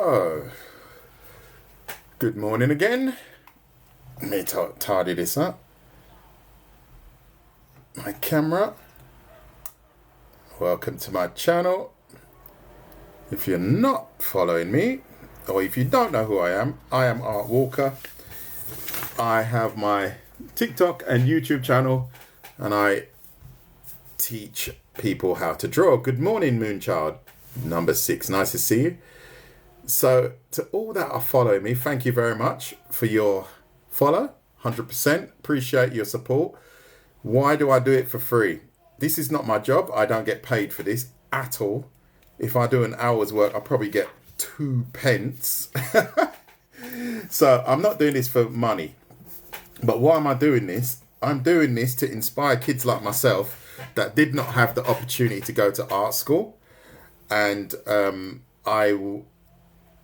So, good morning again. Let me tidy this up. My camera. Welcome to my channel. If you're not following me, or if you don't know who I am Art Walker. I have my TikTok and YouTube channel, and I teach people how to draw. Good morning, Moonchild. Number 6, nice to see you. So to all that are following me, thank you very much for your follow. 100% appreciate your support. Why do I do it for free? This is not my job. I don't get paid for this at all. If I do an hour's work, I'll probably get 2 pence. So I'm not doing this for money. But why am I doing this? I'm doing this to inspire kids like myself that did not have the opportunity to go to art school. And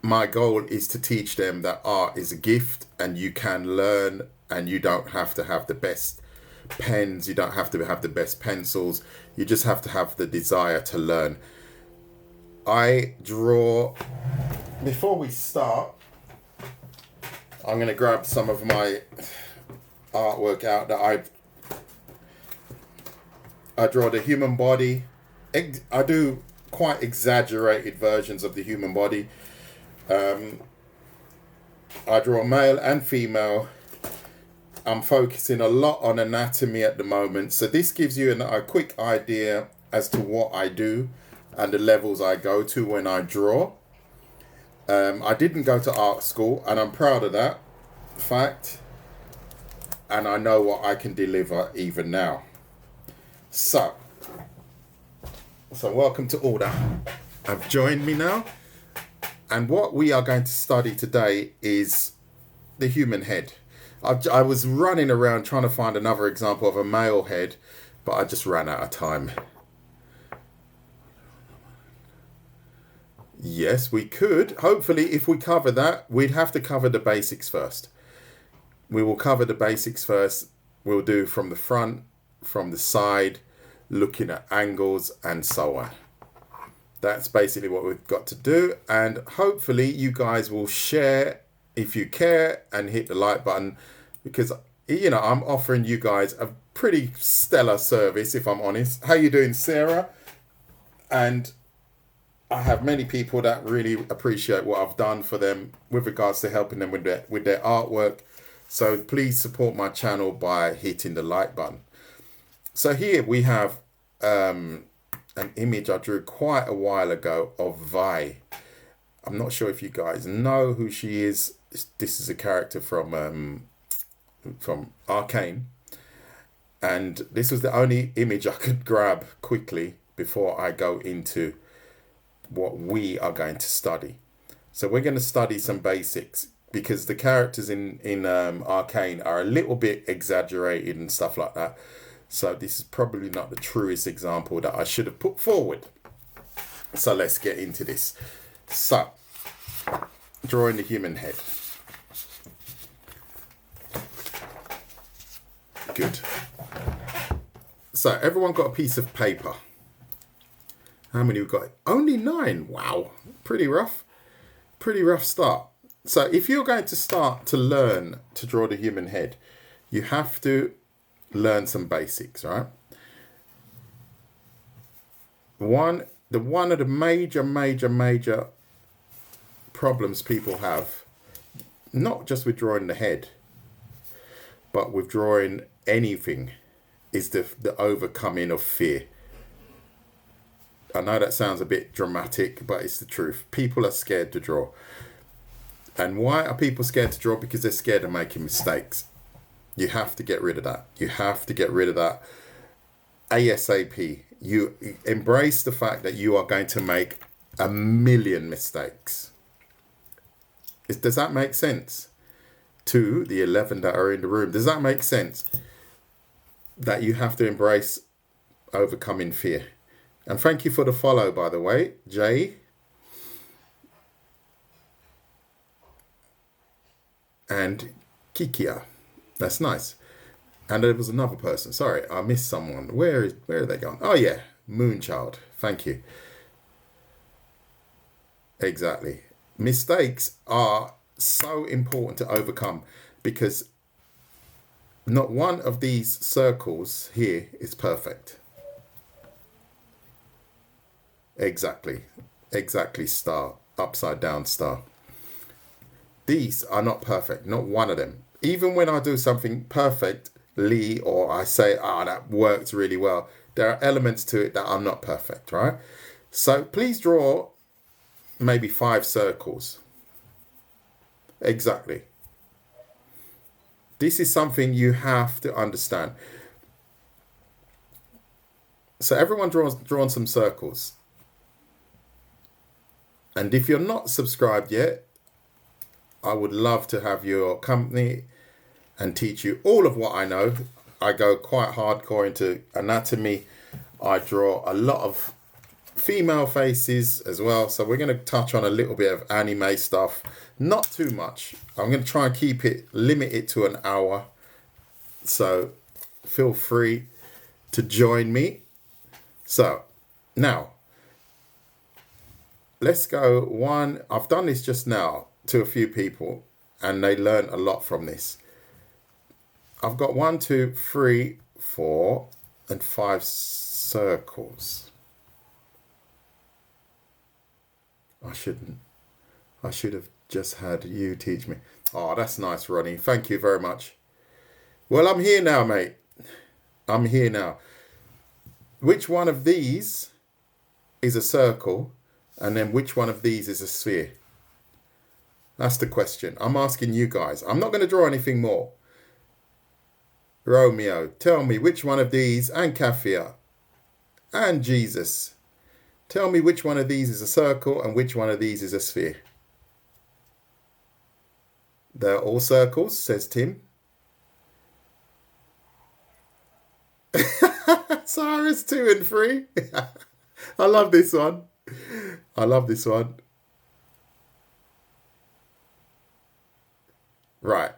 my goal is to teach them that art is a gift and you can learn, and you don't have to have the best pens, you don't have to have the best pencils, you just have to have the desire to learn. I draw. Before we start, I'm going to grab some of my artwork out that I draw the human body. I do quite exaggerated versions of the human body. I draw male and female. I'm focusing a lot on anatomy at the moment, so this gives you a quick idea as to what I do and the levels I go to when I draw. I didn't go to art school, and I'm proud of that fact, and I know what I can deliver even now. So welcome to all that have joined me now. And what we are going to study today is the human head. I was running around trying to find another example of a male head, but I just ran out of time. Yes, we could. Hopefully, if we cover that, we'd have to cover the basics first. We will cover the basics first. We'll do from the front, from the side, looking at angles and so on. That's basically what we've got to do, and hopefully you guys will share if you care and hit the like button, because I'm offering you guys a pretty stellar service, if I'm honest. How you doing, Sarah? And I have many people that really appreciate what I've done for them with regards to helping them with their artwork. So please support my channel by hitting the like button. So here we have an image I drew quite a while ago of Vi. I'm not sure if you guys know who she is. This is a character from Arcane, and this was the only image I could grab quickly before I go into what we are going to study. So we're going to study some basics, because the characters in Arcane are a little bit exaggerated and stuff like that. So this is probably not the truest example that I should have put forward. So let's get into this. So, drawing the human head. Good. So everyone got a piece of paper. How many we got? Only 9. Wow. Pretty rough. Pretty rough start. So if you're going to start to learn to draw the human head, you have to learn some basics, right? One of the major problems people have, not just with drawing the head, but with drawing anything, is the overcoming of fear. I know that sounds a bit dramatic, but it's the truth. People are scared to draw. And why are people scared to draw? Because they're scared of making mistakes. You have to get rid of that. You have to get rid of that ASAP. You embrace the fact that you are going to make a million mistakes. Does that make sense? To the 11 that are in the room, does that make sense? That you have to embrace overcoming fear. And thank you for the follow, by the way, Jay. And Kikia. That's nice. And there was another person. Sorry, I missed someone. Where are they gone? Oh, yeah. Moonchild. Thank you. Exactly. Mistakes are so important to overcome because not one of these circles here is perfect. Exactly. Exactly, star. Upside down star. These are not perfect. Not one of them. Even when I do something perfectly or I say, that worked really well, there are elements to it that are not perfect, right? So please draw maybe 5 circles. Exactly. This is something you have to understand. So everyone drawn some circles. And if you're not subscribed yet, I would love to have your company and teach you all of what I know. I go quite hardcore into anatomy. I draw a lot of female faces as well. So we're going to touch on a little bit of anime stuff. Not too much. I'm going to try and limit it to an hour. So feel free to join me. So now let's go one. I've done this just now to a few people and they learn a lot from this. I've got 1, 2, 3, 4, and 5 circles. I should have just had you teach me. Oh, that's nice, Ronnie. Thank you very much. Well, I'm here now, mate. I'm here now. Which one of these is a circle? And then which one of these is a sphere? That's the question. I'm asking you guys. I'm not going to draw anything more. Romeo, tell me which one of these, and Kafia, and Jesus. Tell me which one of these is a circle and which one of these is a sphere. They're all circles, says Tim. Cyrus 2 and 3. I love this one. I love this one. Right.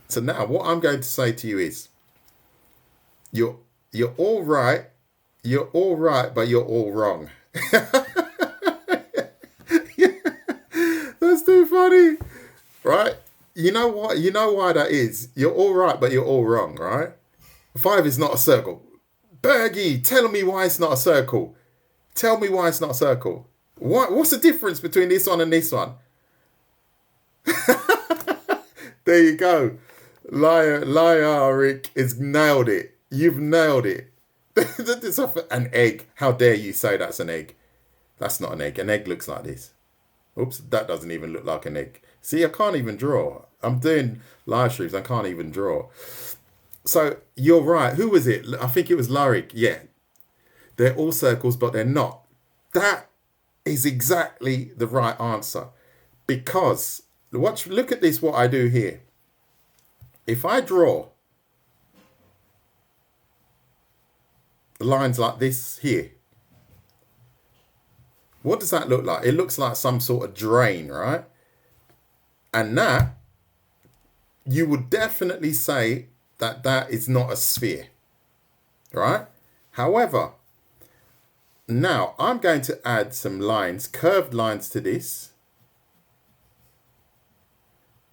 So now what I'm going to say to you is you're all right. You're all right, but you're all wrong. That's too funny. Right? You know what? You know why that is. You're all right, but you're all wrong, right? 5 is not a circle. Bergie, tell me why it's not a circle. Tell me why it's not a circle. What's the difference between this one and this one? There you go. Lyric is nailed it. You've nailed it. An egg. How dare you say that's an egg? That's not an egg. An egg looks like this. Oops, that doesn't even look like an egg. See, I can't even draw. I'm doing live streams. I can't even draw. So you're right. Who was it? I think it was Lyric. Yeah. They're all circles, but they're not. That is exactly the right answer. Because, look at this, what I do here. If I draw lines like this here, what does that look like? It looks like some sort of drain, right? And that, you would definitely say that that is not a sphere, right? However, now I'm going to add some lines, curved lines to this.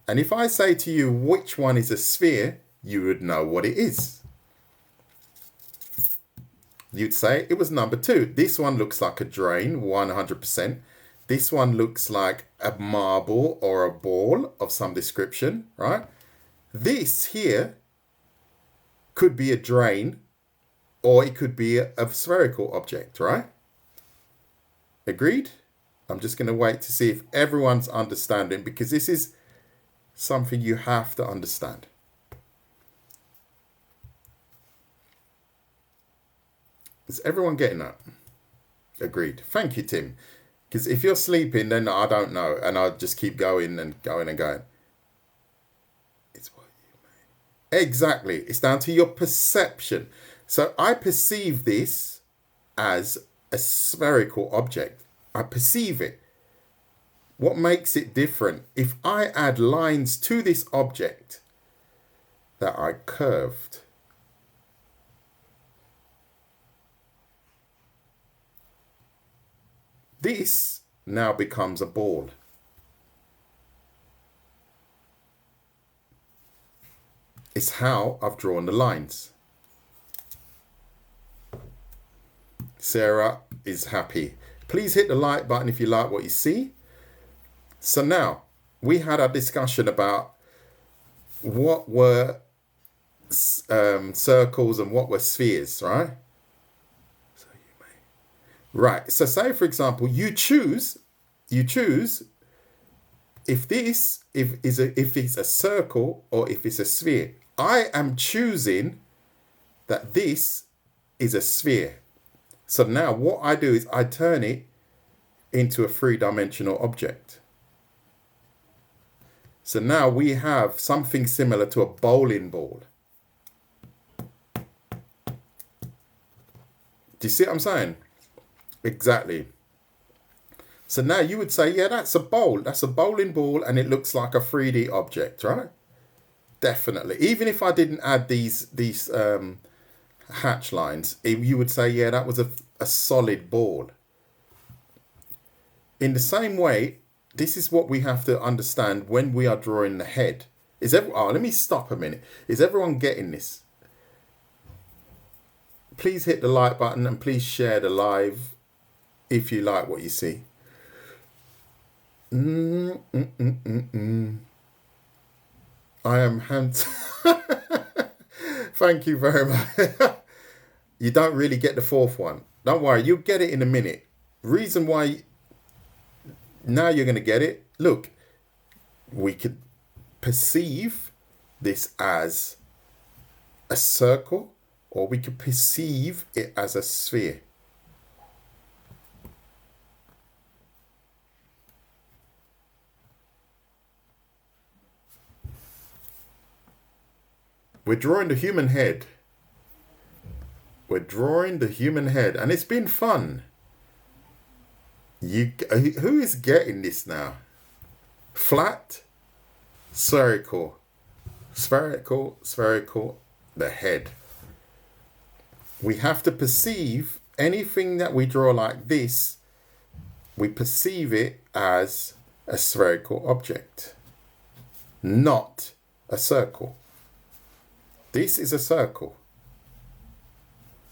And if I say to you which one is a sphere, you would know what it is. You'd say it was number 2. This one looks like a drain, 100%. This one looks like a marble or a ball of some description, right? This here could be a drain or it could be a spherical object, right? Agreed? I'm just going to wait to see if everyone's understanding, because this is something you have to understand. Is everyone getting that? Agreed. Thank you, Tim. Because if you're sleeping, then I don't know. And I'll just keep going and going and going. It's what you made. Exactly. It's down to your perception. So I perceive this as a spherical object. I perceive it. What makes it different? If I add lines to this object that I curved, this now becomes a ball. It's how I've drawn the lines. Sarah is happy. Please hit the like button if you like what you see. So now we had a discussion about what were circles and what were spheres, right? Right. So say, for example, you choose if it's a circle or if it's a sphere. I am choosing that this is a sphere. So now what I do is I turn it into a three-dimensional object. So now we have something similar to a bowling ball. Do you see what I'm saying? Exactly. So now you would say, yeah, that's a bowl. That's a bowling ball and it looks like a 3D object, right? Definitely. Even if I didn't add these hatch lines, you would say, yeah, that was a solid ball. In the same way, this is what we have to understand when we are drawing the head. Let me stop a minute. Is everyone getting this? Please hit the like button and please share the live if you like what you see. I am handsome. Thank you very much. You don't really get the fourth one. Don't worry, you'll get it in a minute. Reason why now you're going to get it. Look, we could perceive this as a circle or we could perceive it as a sphere. We're drawing the human head. We're drawing the human head and it's been fun. Who is getting this now? Flat, spherical, spherical, spherical, the head. We have to perceive anything that we draw like this, we perceive it as a spherical object, not a circle. This is a circle.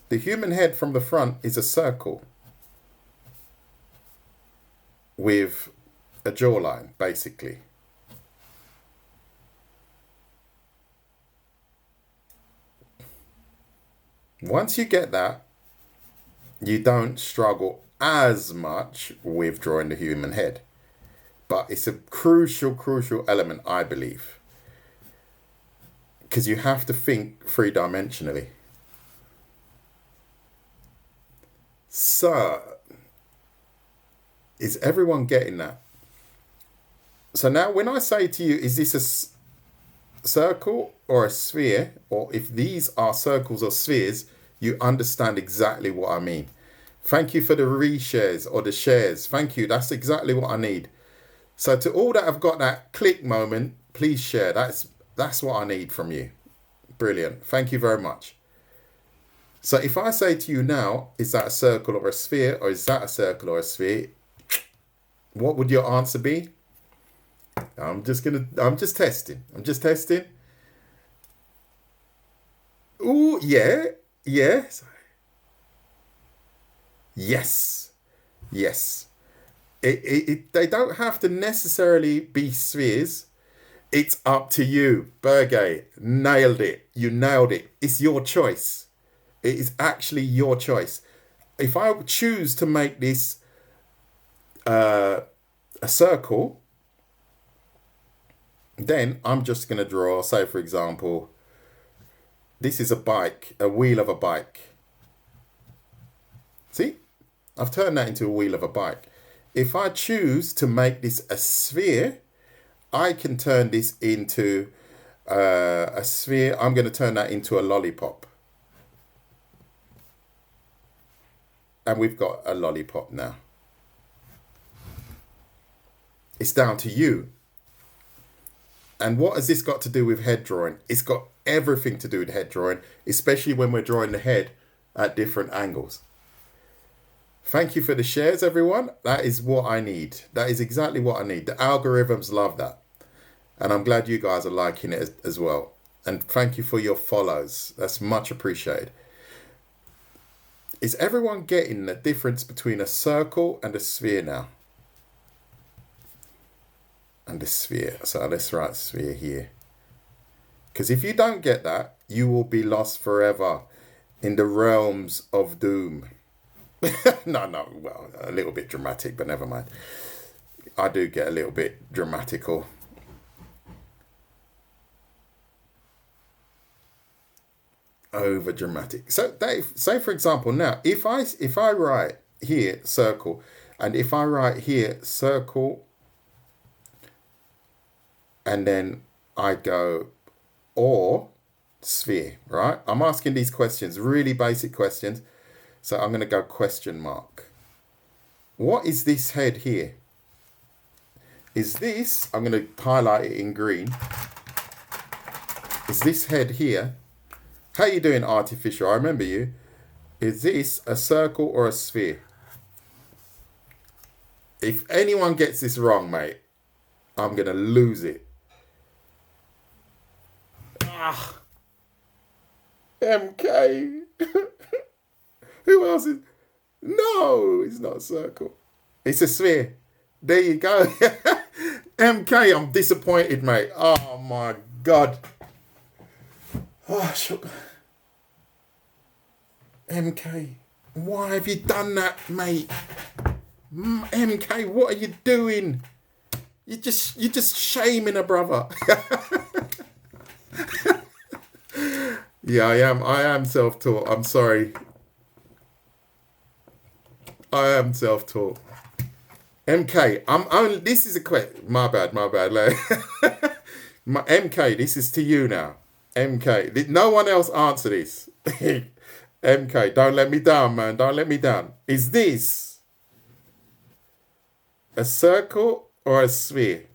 The human head from the front is a circle with a jawline, basically. Once you get that, you don't struggle as much with drawing the human head. But it's a crucial element, I believe. Because you have to think three-dimensionally. So, is everyone getting that? So now when I say to you, is this a circle or a sphere? Or if these are circles or spheres, you understand exactly what I mean. Thank you for the reshares or the shares. Thank you. That's exactly what I need. So to all that have got that click moment, please share. That's what I need from you. Brilliant. Thank you very much. So if I say to you now, is that a circle or a sphere? Or is that a circle or a sphere? What would your answer be? I'm just testing. Ooh, yeah. Yes. They don't have to necessarily be spheres. It's up to you. Bergay, nailed it. You nailed it. It's your choice. It is actually your choice. If I choose to make this a circle, then I'm just going to draw, say for example, this is a bike, a wheel of a bike. See? I've turned that into a wheel of a bike. If I choose to make this a sphere, I can turn this into a sphere. I'm going to turn that into a lollipop. And we've got a lollipop now. It's down to you. And what has this got to do with head drawing? It's got everything to do with head drawing, especially when we're drawing the head at different angles. Thank you for the shares, everyone. That is what I need. That is exactly what I need. The algorithms love that. And I'm glad you guys are liking it as well. And thank you for your follows. That's much appreciated. Is everyone getting the difference between a circle and a sphere now? And a sphere. So let's write sphere here. Because if you don't get that, you will be lost forever in the realms of doom. No, well, a little bit dramatic, but never mind. I do get a little bit dramatical. Over dramatic. So Dave, say for example now, if I write here circle, and if I write here circle, and then I go or sphere, right? I'm asking these questions, really basic questions. So I'm going to go question mark. What is this head here? Is this, I'm going to highlight it in green. Is this head here? How you doing, Artificial? I remember you. Is this a circle or a sphere? If anyone gets this wrong, mate, I'm going to lose it. Ah, MK. Who else is? No, it's not a circle. It's a sphere. There you go. MK, I'm disappointed, mate. Oh my God. Oh, MK, why have you done that, mate? MK, what are you doing? You're just shaming a brother. Yeah, I am self-taught. I'm sorry. I am self-taught. MK, I'm only. This is a question. My bad. MK, this is to you now. MK, no one else answer this. MK, don't let me down, man. Don't let me down. Is this a circle or a sphere?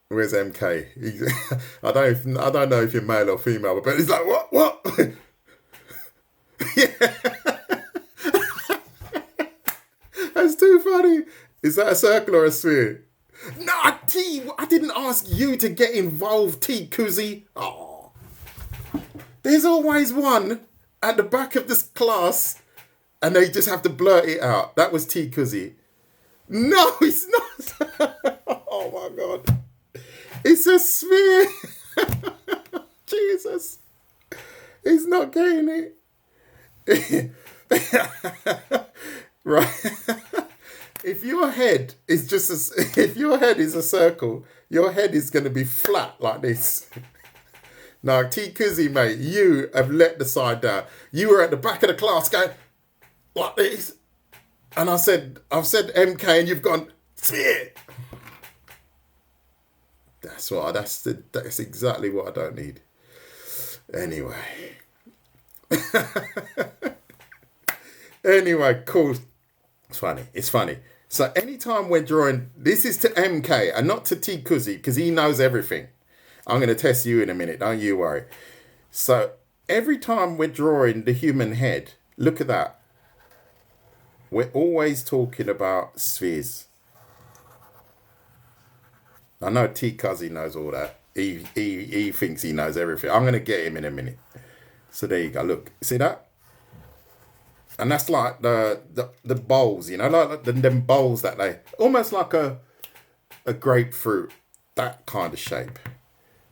Where's MK? I don't know if you're male or female, but he's like, what? Yeah. That's too funny. Is that a circle or a sphere? No, T, I didn't ask you to get involved, T Kuzi. Oh. There's always one at the back of this class and they just have to blurt it out. That was T Kuzi. No, it's not. Oh my God. It's a sphere. Jesus. He's not getting it. Right. If your head is if your head is a circle, your head is going to be flat like this. Now, T Kizzy, mate, you have let the side down. You were at the back of the class going like this, and I've said MK, and you've gone sphere. That's exactly what I don't need. Anyway. Anyway, cool. It's funny. So anytime we're drawing, this is to MK and not to T Kuzi because he knows everything. I'm going to test you in a minute. Don't you worry. So every time we're drawing the human head, look at that. We're always talking about spheres. I know T Kuzi knows all that. He thinks he knows everything. I'm going to get him in a minute. So there you go. Look, see that? And that's like the bowls, you know, like them bowls that they, almost like a grapefruit, that kind of shape.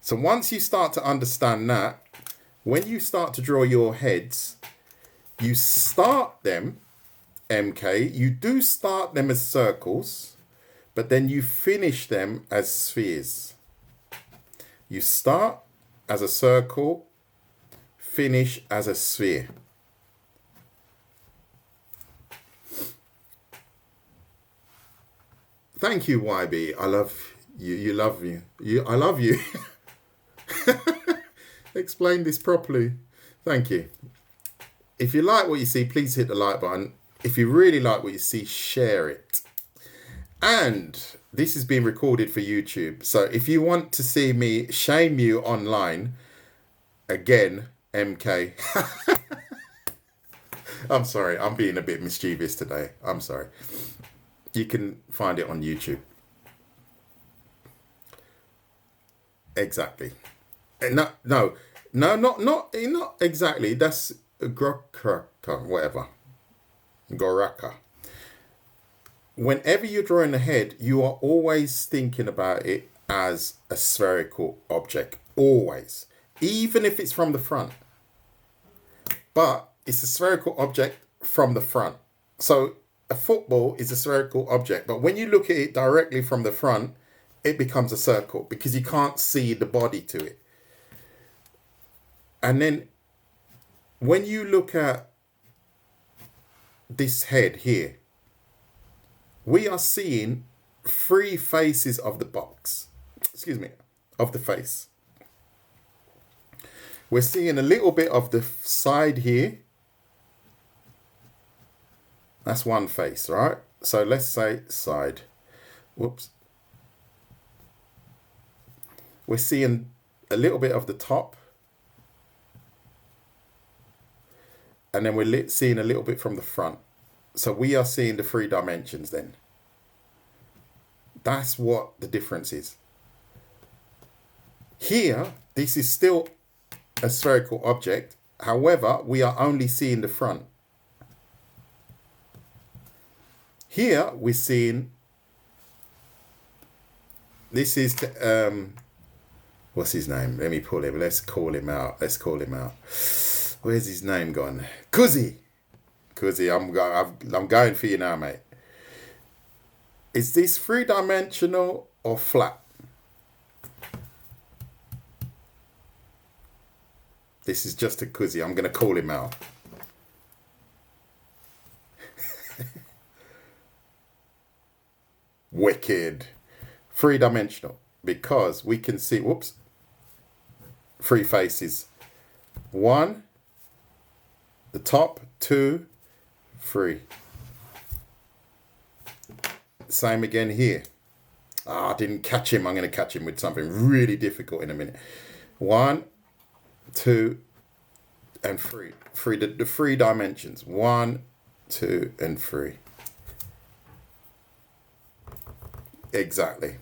So once you start to understand that, when you start to draw your heads, you start them, MK, you do start them as circles, but then you finish them as spheres. You start as a circle, finish as a sphere. Thank you, YB. I love you. You love me. I love you. Explain this properly. Thank you. If you like what you see, please hit the like button. If you really like what you see, share it. And this is being recorded for YouTube. So if you want to see me shame you online, again, MK. I'm sorry. I'm being a bit mischievous today. I'm sorry. You can find it on YouTube. Exactly. No, no, no, not exactly. That's Goraka, whatever. Goraka. Whenever you're drawing a head, you are always thinking about it as a spherical object. Always. Even if it's from the front. But it's a spherical object from the front. So a football is a spherical object. But when you look at it directly from the front, it becomes a circle because you can't see the body to it. And then when you look at this head here, we are seeing 3 faces of the box. Excuse me, of the face. We're seeing a little bit of the side here. That's one face, right? So let's say side. Whoops. We're seeing a little bit of the top. And then we're seeing a little bit from the front. So we are seeing the 3 dimensions then. That's what the difference is. Here, this is still a spherical object. However, we are only seeing the front. Here, we're seeing... This is... what's his name? Let me pull him. Let's call him out. Where's his name gone? Kuzi, I'm going for you now, mate. Is this 3-dimensional or flat? This is just a Kuzi. I'm going to call him out. Wicked. 3-dimensional. Because we can see, 3 faces. 1, the top, 2, 3. Same again here. I didn't catch him. I'm going to catch him with something really difficult in a minute. 1, 2, and 3. The 3 dimensions. 1, 2, and 3. Exactly.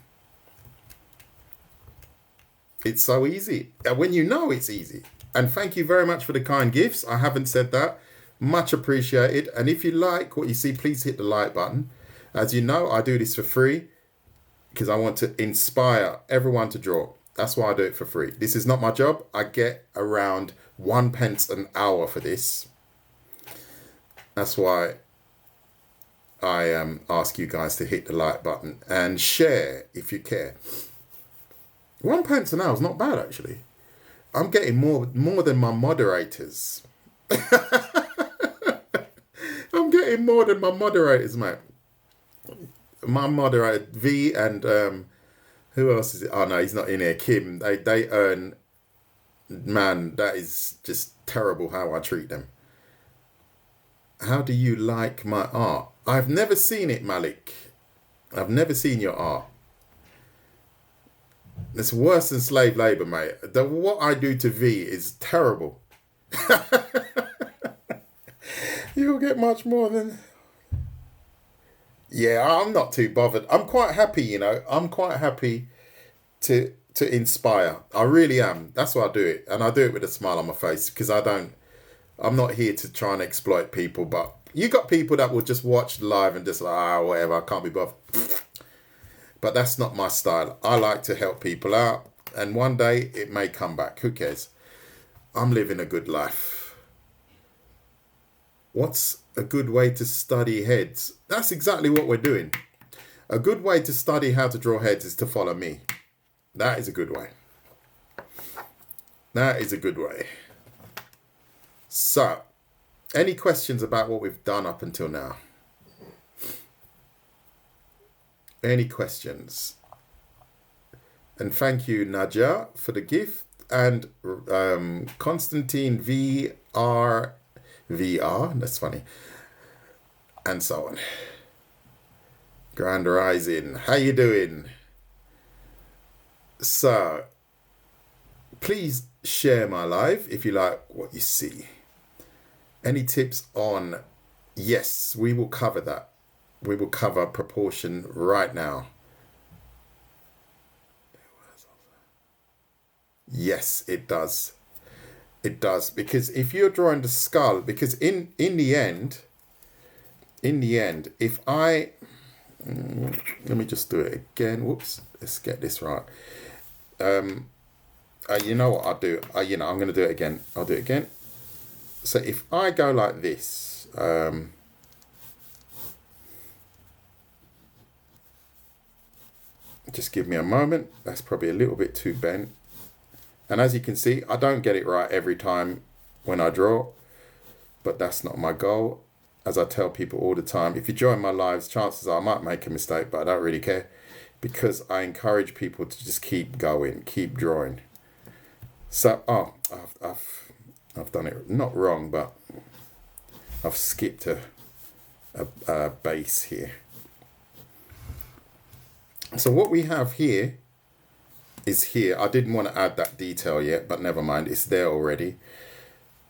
It's so easy. When you know it's easy. And thank you very much for the kind gifts. I haven't said that. Much appreciated. And if you like what you see, please hit the like button. As you know, I do this for free because I want to inspire everyone to draw. That's why I do it for free. This is not my job. I get around 1 pence an hour for this. That's why I ask you guys to hit the like button and share if you care. 1 pence an hour is not bad, actually. I'm getting more than my moderators. I'm getting more than my moderators, mate. My moderator, V, and who else is it? Oh, no, he's not in here. Kim. They earn... Man, that is just terrible how I treat them. How do you like my art? I've never seen it, Malik. I've never seen your art. It's worse than slave labor, mate. What I do to V is terrible. You'll get much more than... Yeah, I'm not too bothered. I'm quite happy, you know. I'm quite happy to inspire. I really am. That's why I do it. And I do it with a smile on my face because I'm not here to try and exploit people. But you got people that will just watch live and just like, whatever, I can't be bothered. But that's not my style. I like to help people out. And one day it may come back. Who cares? I'm living a good life. What's a good way to study heads? That's exactly what we're doing. A good way to study how to draw heads is to follow me. That is a good way. That is a good way. So, any questions about what we've done up until now? Any questions? And thank you, Nadia, for the gift. And Constantine VR, that's funny. And so on. Grand Rising, how you doing? So, please share my live if you like what you see. Any tips on? Yes, we will cover that. We will cover proportion right now. Yes, it does. It does, because if you're drawing the skull, because in the end, if I let me just do it again. Whoops, let's get this right. You know what I'll do? I'm going to do it again. I'll do it again. So if I go like this, just give me a moment. That's probably a little bit too bent. And as you can see, I don't get it right every time when I draw, but that's not my goal. As I tell people all the time, if you join my lives, chances are I might make a mistake, but I don't really care, because I encourage people to just keep going, keep drawing. So, I've done it not wrong, but I've skipped a base here. So what we have here is here. I didn't want to add that detail yet, but never mind, it's there already.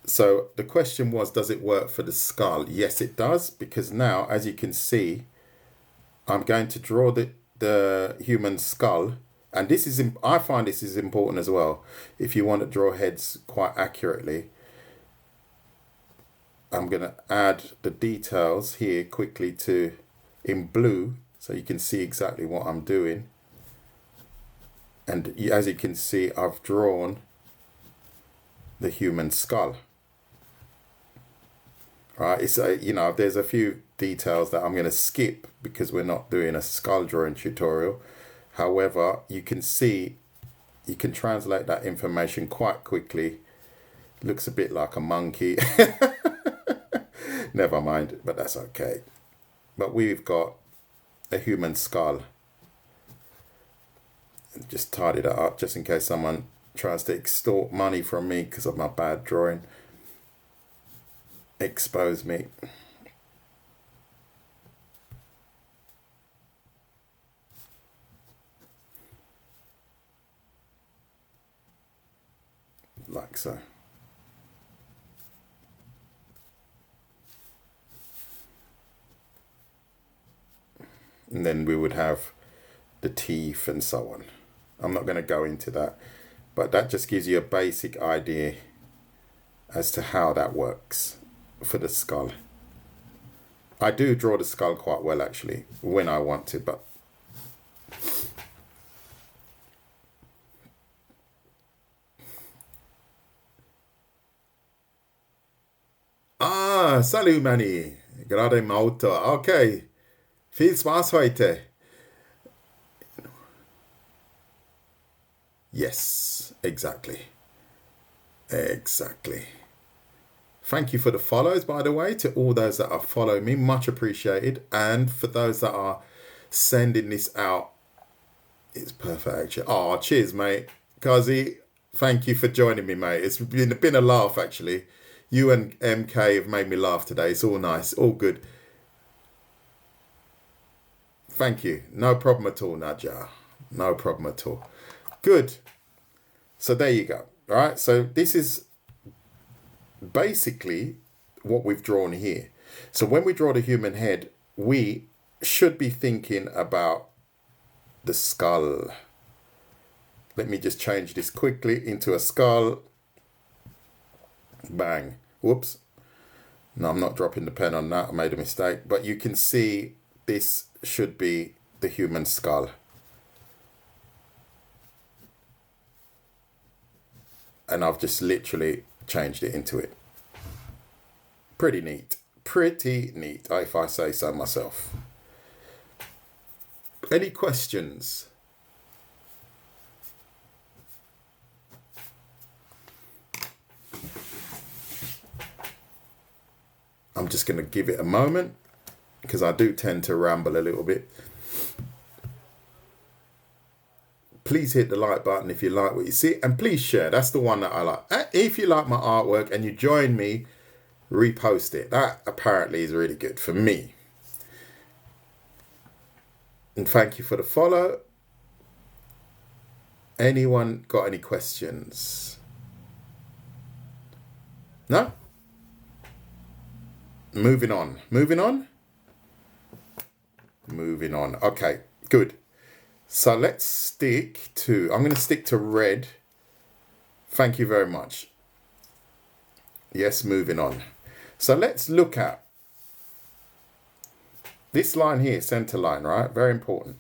So the question was, does it work for the skull? Yes, it does, because now, as you can see, I'm going to draw the human skull. And this is, I find this is important as well. If you want to draw heads quite accurately, I'm going to add the details here quickly in blue, so you can see exactly what I'm doing. And as you can see, I've drawn the human skull. Right, it's there's a few details that I'm going to skip because we're not doing a skull drawing tutorial. However, you can see, you can translate that information quite quickly. Looks a bit like a monkey. Never mind, but that's okay. But we've got a human skull. Just tidied it up just in case someone tries to extort money from me because of my bad drawing. Expose me. Like so. And then we would have the teeth and so on. I'm not going to go into that, but that just gives you a basic idea as to how that works for the skull. I do draw the skull quite well actually when I want to, but salut Manny, gerade im Auto. Okay, viel Spaß heute. Yes, exactly. Exactly. Thank you for the follows, by the way, to all those that are following me. Much appreciated. And for those that are sending this out, it's perfect, actually. Oh, cheers, mate. Kazi, thank you for joining me, mate. It's been a laugh, actually. You and MK have made me laugh today. It's all nice, all good. Thank you. No problem at all, Nadja. No problem at all. Good. So there you go. All right. So this is basically what we've drawn here. So when we draw the human head, we should be thinking about the skull. Let me just change this quickly into a skull. Bang. Whoops. No, I'm not dropping the pen on that. I made a mistake. But you can see this should be the human skull. And I've just literally changed it into it. Pretty neat. Pretty neat, if I say so myself. Any questions? I'm just going to give it a moment because I do tend to ramble a little bit. Please hit the like button if you like what you see, and please share. That's the one that I like. If you like my artwork and you join me, repost it. That apparently is really good for me. And thank you for the follow. Anyone got any questions? No? Moving on. Moving on. Moving on. Okay, good. So let's stick to, I'm going to stick to red. Thank you very much. Yes, moving on. So let's look at this line here, center line, right? Very important.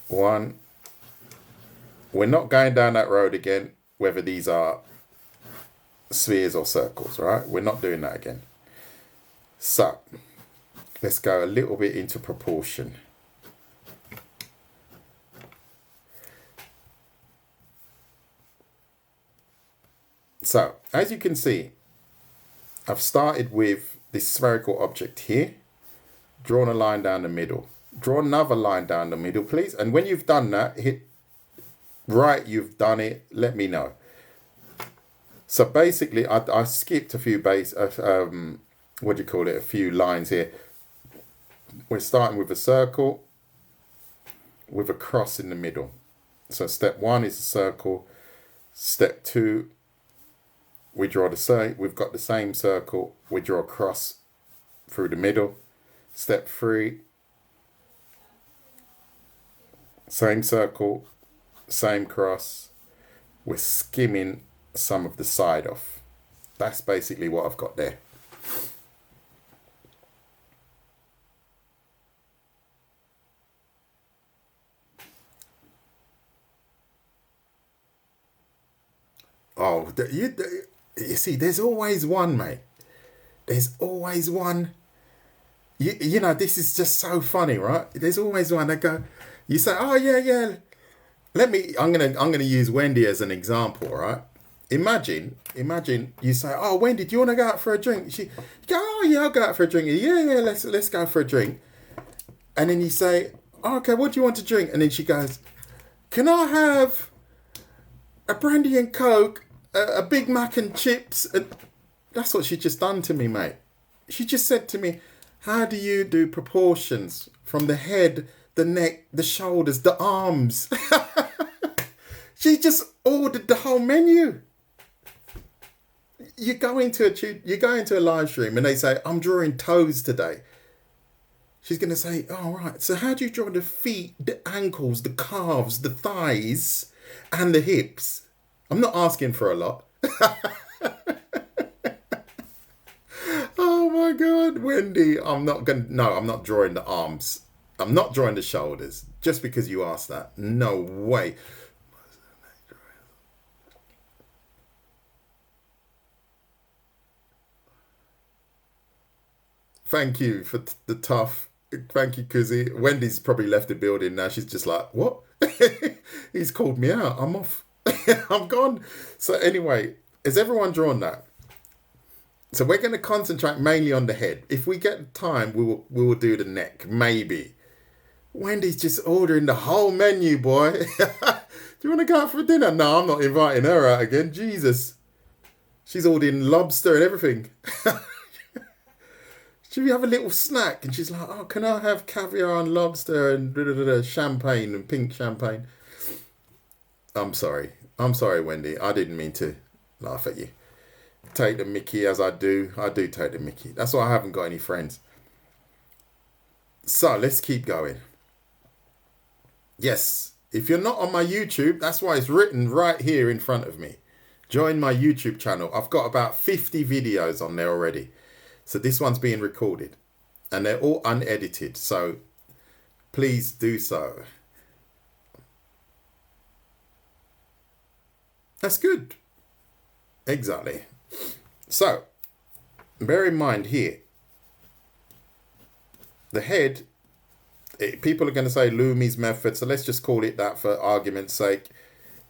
One. We're not going down that road again, whether these are spheres or circles, right? We're not doing that again. So let's go a little bit into proportion. So as you can see, I've started with this spherical object here, drawn a line down the middle. Draw another line down the middle, please. And when you've done that, hit right, you've done it, let me know. So basically, I skipped a few what do you call it, a few lines here. We're starting with a circle with a cross in the middle. So step 1 is a circle. Step 2, we draw the same, we've got the same circle, we draw a cross through the middle. Step 3, same circle, same cross, we're skimming some of the side off. That's basically what I've got there. Oh, you see, there's always one, mate. There's always one. You know, this is just so funny, right? There's always one that go, you say, oh yeah. I'm gonna use Wendy as an example, right? Imagine you say, oh Wendy, do you want to go out for a drink? You go, oh yeah, I'll go out for a drink. Yeah, let's go for a drink. And then you say, oh, okay, what do you want to drink? And then she goes, can I have a brandy and coke, a Big Mac and chips? And that's what she just done to me, mate. She just said to me, how do you do proportions from the head, the neck, the shoulders, the arms? She just ordered the whole menu. You go into a live stream and they say, I'm drawing toes today. She's going to say, oh, right. So how do you draw the feet, the ankles, the calves, the thighs, and the hips? I'm not asking for a lot. Oh my God, Wendy, I'm not drawing the arms. I'm not drawing the shoulders just because you asked that. No way. Thank you for the tough. Thank you, Kuzi. Wendy's probably left the building now. She's just like, what? He's called me out. I'm off. I'm gone. So anyway, has everyone drawn that? So we're going to concentrate mainly on the head. If we get time, we will do the neck, maybe. Wendy's just ordering the whole menu, boy. Do you want to go out for dinner? No, I'm not inviting her out again. Jesus. She's ordering lobster and everything. Should we have a little snack? And she's like, oh, can I have caviar and lobster and champagne and pink champagne? I'm sorry. Wendy. I didn't mean to laugh at you. Take the mickey as I do. I do take the mickey. That's why I haven't got any friends. So let's keep going. Yes, if you're not on my YouTube, that's why it's written right here in front of me. Join my YouTube channel. I've got about 50 videos on there already. So this one's being recorded and they're all unedited. So please do so. That's good. Exactly. So bear in mind here, the head, people are going to say Lumi's method. So let's just call it that for argument's sake,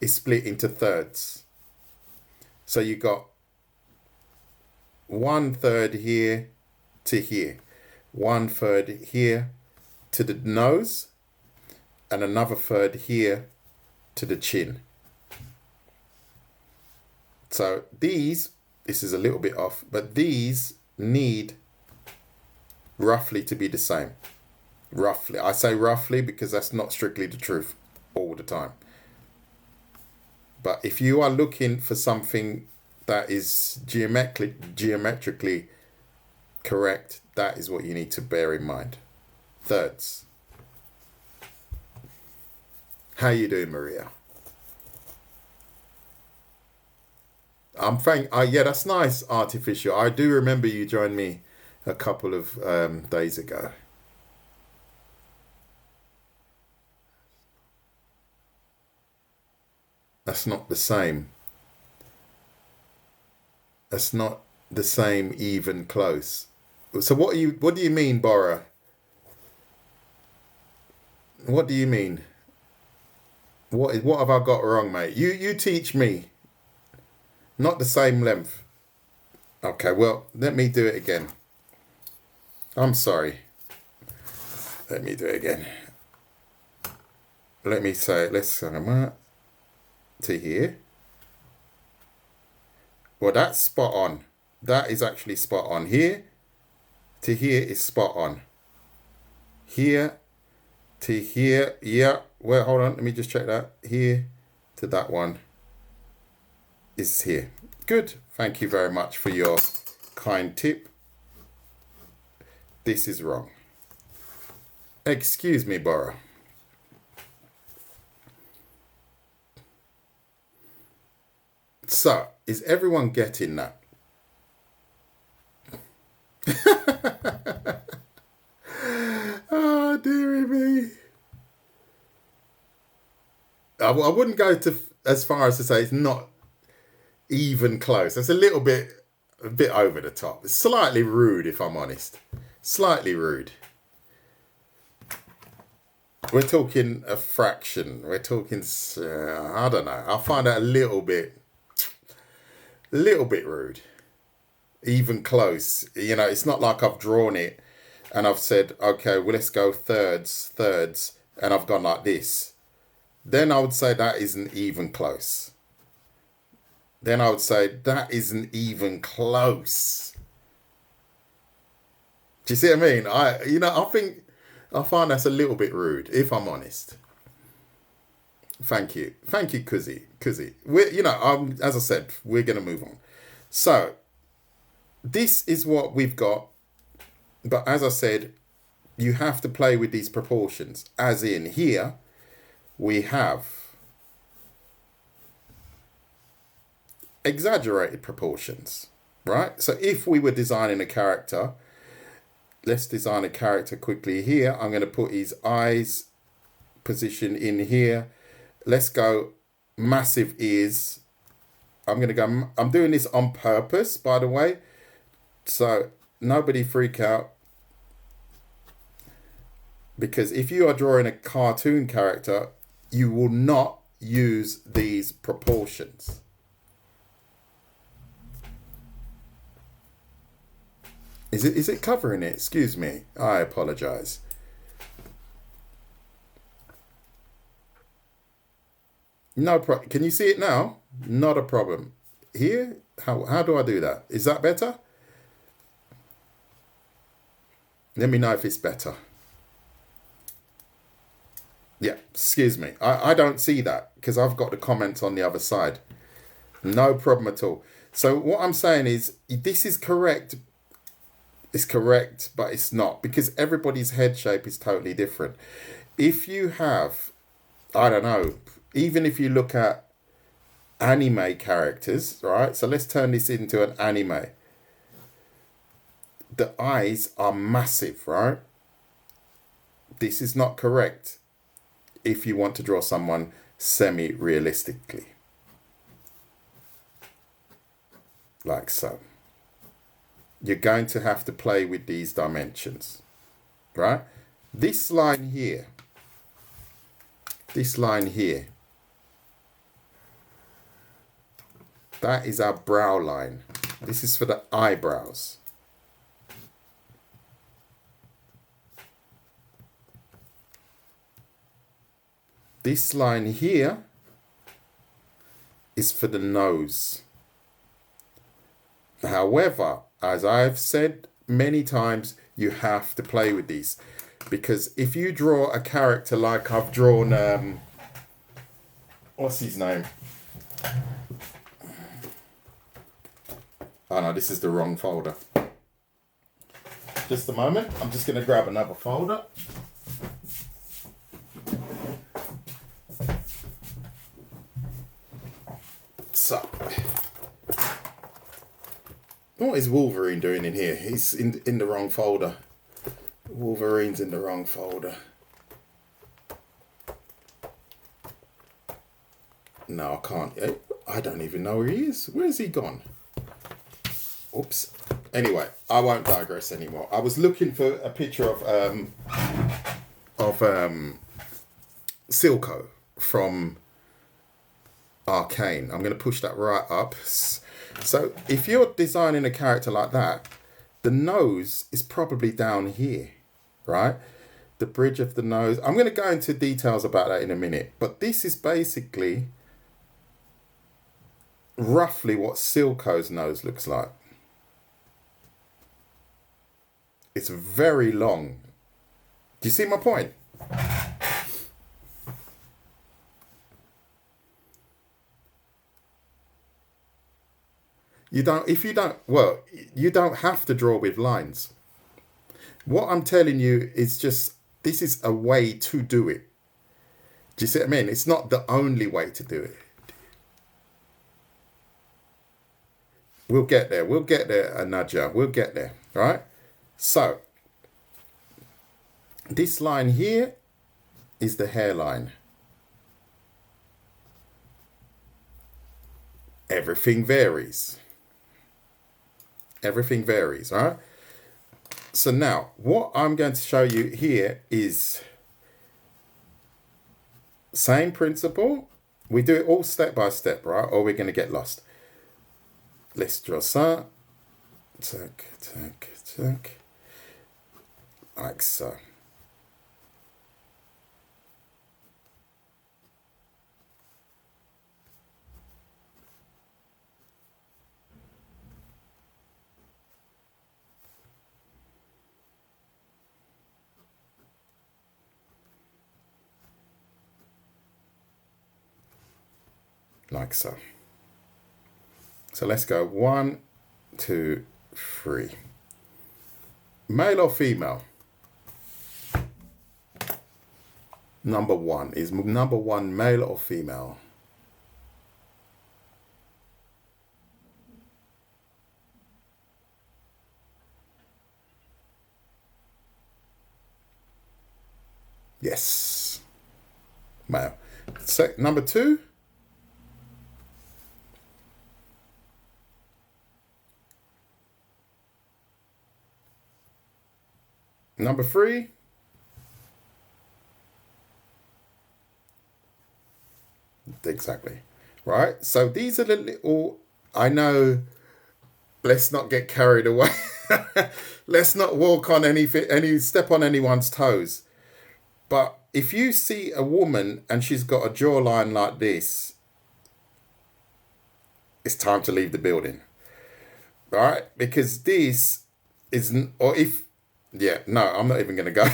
is split into thirds. So you got 1/3 here to here, 1/3 here to the nose, and another third here to the chin. So this is a little bit off, but these need roughly to be the same. Roughly. I say roughly because that's not strictly the truth all the time. But if you are looking for something that is geometrically Correct. That is what you need to bear in mind. Thirds. How you doing, Maria? Yeah, that's nice, Artificial. I do remember you joined me a couple of days ago. That's not the same. That's not the same, even close. So what do you mean, Bora? What do you mean? What have I got wrong, mate? You teach me. Not the same length. Okay, well, let me do it again. I'm sorry. Let me do it again. Let me say, let's to here. Well, that's spot on. That is actually spot on. Here to here is spot on. Here to here, yeah. Well, hold on, let me just check that. Here to that one is here. Good. Thank you very much for your kind tip. This is wrong. Excuse me, Bora. So, is everyone getting that? Oh, dearie me. I wouldn't go to as far as to say it's not even close. That's a bit over the top. It's slightly rude, if I'm honest. Slightly rude. We're talking a fraction. We're talking, I don't know. I find that a little bit rude. Even close. You know, it's not like I've drawn it and I've said, okay, well, let's go thirds, and I've gone like this. Then I would say that isn't even close. Then I would say that isn't even close. Do you see what I mean? I find that's a little bit rude, if I'm honest. Thank you, Kuzi. As I said, we're gonna move on. So this is what we've got, but as I said, you have to play with these proportions. As in here, we have exaggerated proportions, right? So if we were designing a character, let's design a character quickly here. I'm going to put his eyes position in here. Let's go massive ears. I'm doing this on purpose, by the way. So nobody freak out. Because if you are drawing a cartoon character, you will not use these proportions. Is it covering it? Excuse me. I apologize. No problem. Can you see it now? Not a problem. Here? How do I do that? Is that better? Let me know if it's better. Yeah, excuse me. I don't see that because I've got the comments on the other side. No problem at all. So what I'm saying is this is correct. It's correct, but it's not, because everybody's head shape is totally different. If you have, I don't know, even if you look at anime characters, right? So let's turn this into an anime. The eyes are massive, right? This is not correct if you want to draw someone semi-realistically. Like so. You're going to have to play with these dimensions, right? This line here, that is our brow line. This is for the eyebrows. This line here is for the nose. However, as I've said many times, you have to play with these, because if you draw a character like I've drawn, what's his name? Oh no, this is the wrong folder. Just a moment. I'm just going to grab another folder. So, what is Wolverine doing in here? He's in the wrong folder. Wolverine's in the wrong folder. No, I can't. I don't even know where he is. Where's he gone? Oops. Anyway, I won't digress anymore. I was looking for a picture of Silco from Arcane. I'm going to push that right up. So if you're designing a character like that, the nose is probably down here, right? The bridge of the nose. I'm going to go into details about that in a minute. But this is basically roughly what Silco's nose looks like. It's very long. Do you see my point? You don't have to draw with lines. What I'm telling you is just, this is a way to do it. Do you see what I mean? It's not the only way to do it. We'll get there. We'll get there, Nadja. We'll get there. All right? So, this line here is the hairline. Everything varies. Everything varies, all right? So now, what I'm going to show you here is same principle. We do it all step by step, right? Or we're going to get lost. Let's draw ça. Tac, tac, tac. Like so. Like so. So let's go 1, 2, 3. Male or female? Number 1. Is number 1 male or female? Yes. Male. Number 2? Number 3? Exactly. Right? So these are the little, I know, let's not get carried away. Let's not walk on step on anyone's toes. But if you see a woman and she's got a jawline like this, it's time to leave the building. All right? Because this isn't, or if, yeah, no, I'm not even going to go.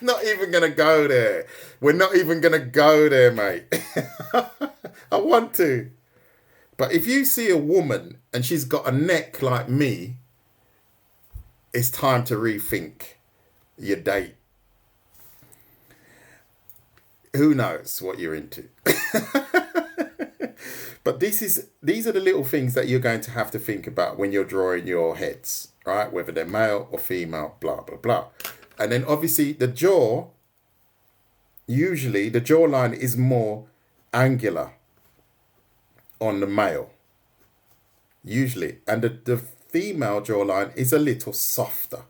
Not even going to go there. We're not even going to go there, mate. I want to. But if you see a woman and she's got a neck like me, it's time to rethink your date. Who knows what you're into? But these are the little things that you're going to have to think about when you're drawing your heads, right? Whether they're male or female, blah, blah, blah. And then obviously the jaw, usually the jawline is more angular on the male. Usually. And the female jawline is a little softer.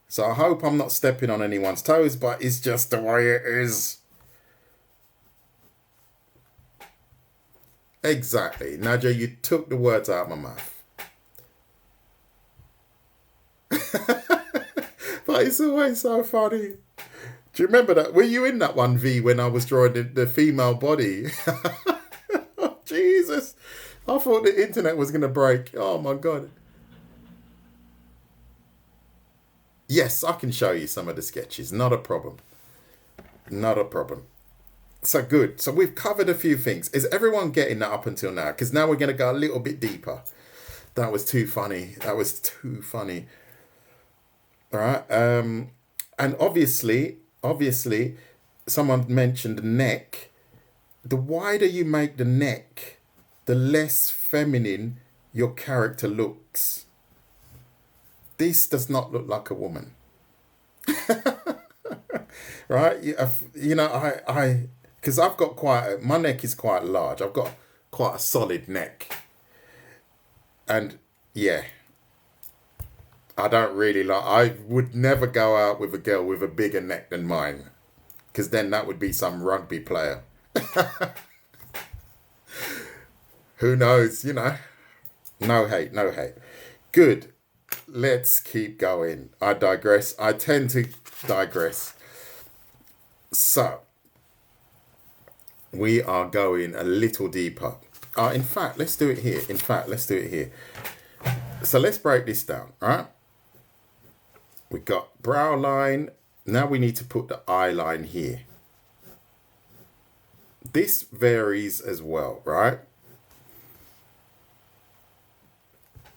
So I hope I'm not stepping on anyone's toes, but it's just the way it is. Exactly. Nadia, you took the words out of my mouth. But it's always so funny. Do you remember that? Were you in that one, V, when I was drawing the female body? Oh, Jesus. I thought the internet was going to break. Oh, my God. Yes, I can show you some of the sketches. Not a problem. Not a problem. So good. So we've covered a few things. Is everyone getting that up until now? Because now we're going to go a little bit deeper. That was too funny. That was too funny. All right. And obviously, someone mentioned the neck. The wider you make the neck, the less feminine your character looks. This does not look like a woman. Right? You know, because I've got my neck is quite large. I've got quite a solid neck. And yeah, I don't really like, I would never go out with a girl with a bigger neck than mine. Because then that would be some rugby player. Who knows, you know. No hate, no hate. Good. Let's keep going. I digress. I tend to digress. So, we are going a little deeper. In fact, let's do it here. So let's break this down, right? We've got brow line. Now we need to put the eye line here. This varies as well, right?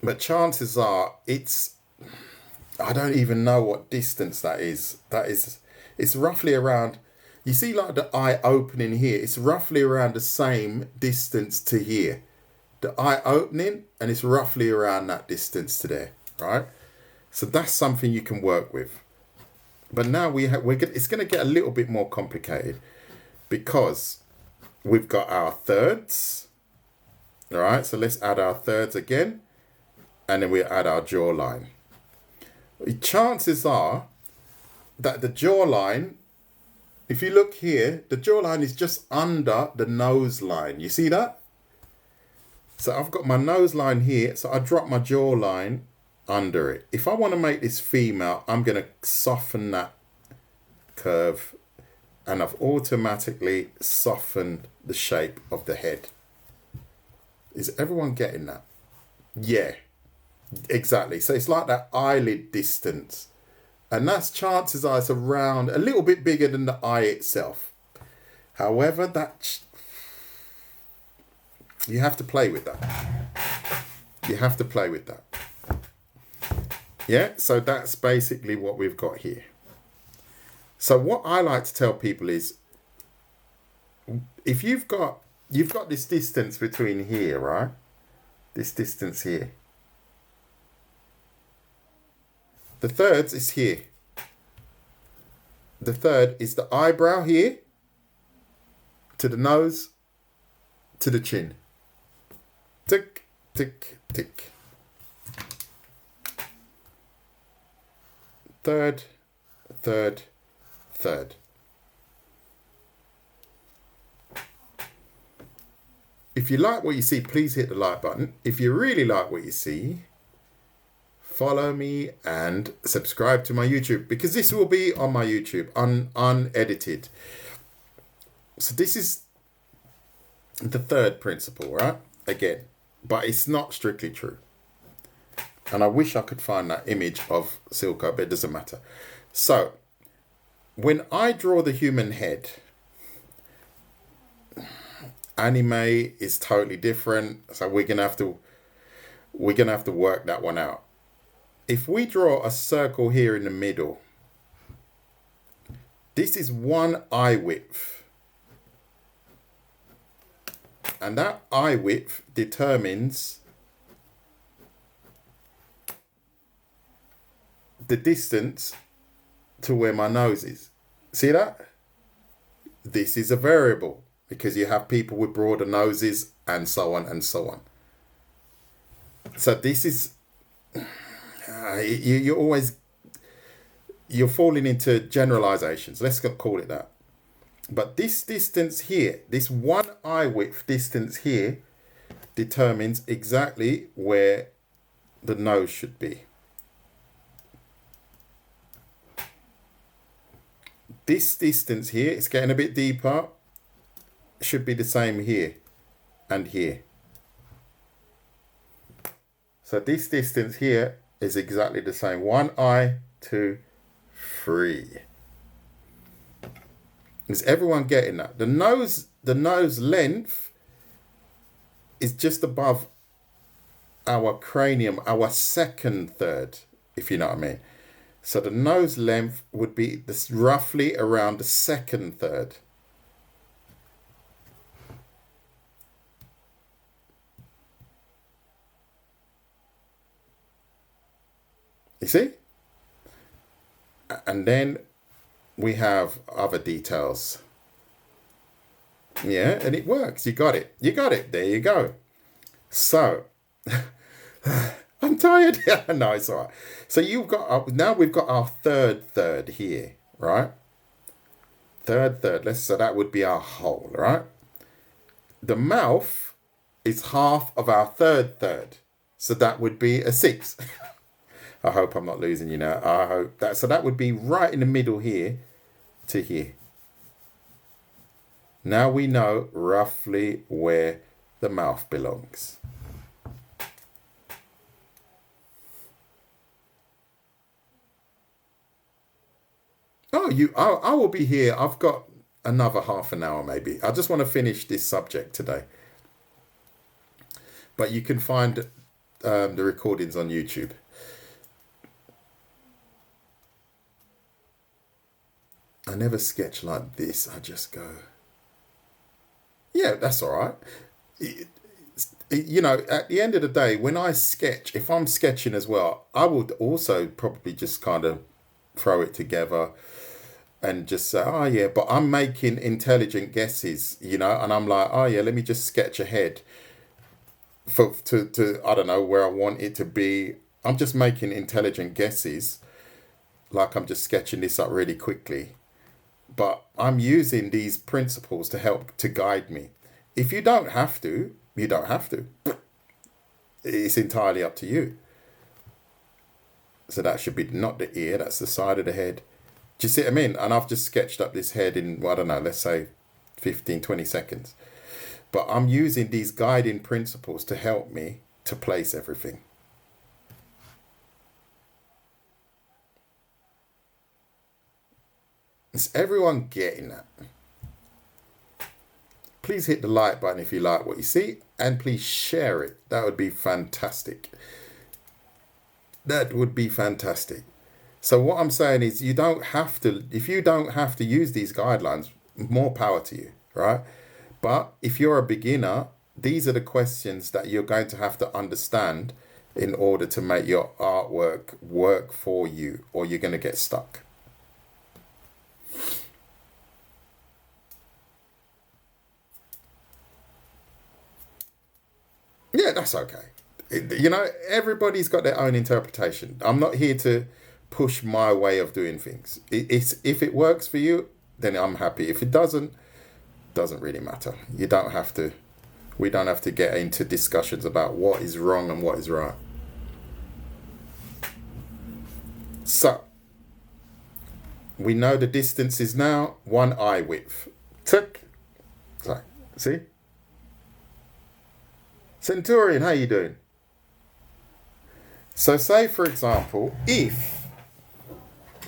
But chances are I don't even know what distance that is. It's roughly around, you see like the eye opening here, it's roughly around the same distance to here. The eye opening, and it's roughly around that distance to there, right? So that's something you can work with. But now it's going to get a little bit more complicated because we've got our thirds. All right, so let's add our thirds again. And then we add our jawline. Chances are that the jawline, if you look here, the jawline is just under the nose line. You see that? So I've got my nose line here. So I drop my jawline under it. If I want to make this female, I'm going to soften that curve. And I've automatically softened the shape of the head. Is everyone getting that? Yeah. Exactly. So it's like that eyelid distance. And that's chances are it's around a little bit bigger than the eye itself. However, you have to play with that. You have to play with that. Yeah, so that's basically what we've got here. So what I like to tell people is, if you've got this distance between here, right? This distance here. The thirds is here. The third is the eyebrow here, to the nose, to the chin. Tick, tick, tick. Third, third, third. If you like what you see, please hit the like button. If you really like what you see, follow me and subscribe to my YouTube, because this will be on my YouTube, unedited. So this is the third principle, right? Again, but it's not strictly true. And I wish I could find that image of Silco, but it doesn't matter. So when I draw the human head, anime is totally different. So we're gonna have to work that one out. If we draw a circle here in the middle, this is one eye width. And that eye width determines the distance to where my nose is. See that? This is a variable because you have people with broader noses and so on and so on. So this is, you're falling into generalizations. Let's call it that. But this distance here, this one eye width distance here, determines exactly where the nose should be. This distance here, it's getting a bit deeper, should be the same here and here. So this distance here is exactly the same. 1 eye, 2, 3. Is everyone getting that? The nose length is just above our cranium, our second third, if you know what I mean. So the nose length would be this roughly around the second third. You see? And then we have other details. Yeah, and it works. You got it. You got it. There you go. So, I'm tired. No, it's all right. So you've got, now we've got our third here, right? Third. So that would be our hole, right? The mouth is half of our third. So that would be a 6. I hope I'm not losing you now. I hope that, so that would be right in the middle here to here. Now we know roughly where the mouth belongs. Oh, I will be here. I've got another half an hour maybe. I just want to finish this subject today. But you can find the recordings on YouTube. I never sketch like this. I just go. Yeah, that's all right. You know, at the end of the day, when I sketch, if I'm sketching as well, I would also probably just kind of throw it together and just say, oh yeah, but I'm making intelligent guesses, you know, and I'm like, oh yeah, let me just sketch ahead to I don't know where I want it to be. I'm just making intelligent guesses, like I'm just sketching this up really quickly. But I'm using these principles to help to guide me. If you don't have to, you don't have to. It's entirely up to you. So that should be not the ear, that's the side of the head. Do you see what I mean? And I've just sketched up this head in, I don't know, let's say 15, 20 seconds. But I'm using these guiding principles to help me to place everything. Is everyone getting that? Please hit the like button if you like what you see, and please share it. That would be fantastic. That would be fantastic. So what I'm saying is you don't have to, if you don't have to use these guidelines, more power to you, right? But if you're a beginner, these are the questions that you're going to have to understand in order to make your artwork work for you, or you're going to get stuck. Yeah, that's okay. You know, everybody's got their own interpretation. I'm not here to push my way of doing things. It's if it works for you, then I'm happy. If it doesn't really matter. You don't have to. We don't have to get into discussions about what is wrong and what is right. So we know the distance is now 1 eye width. Tick. So, see? Centurion, how you doing? So say, for example, if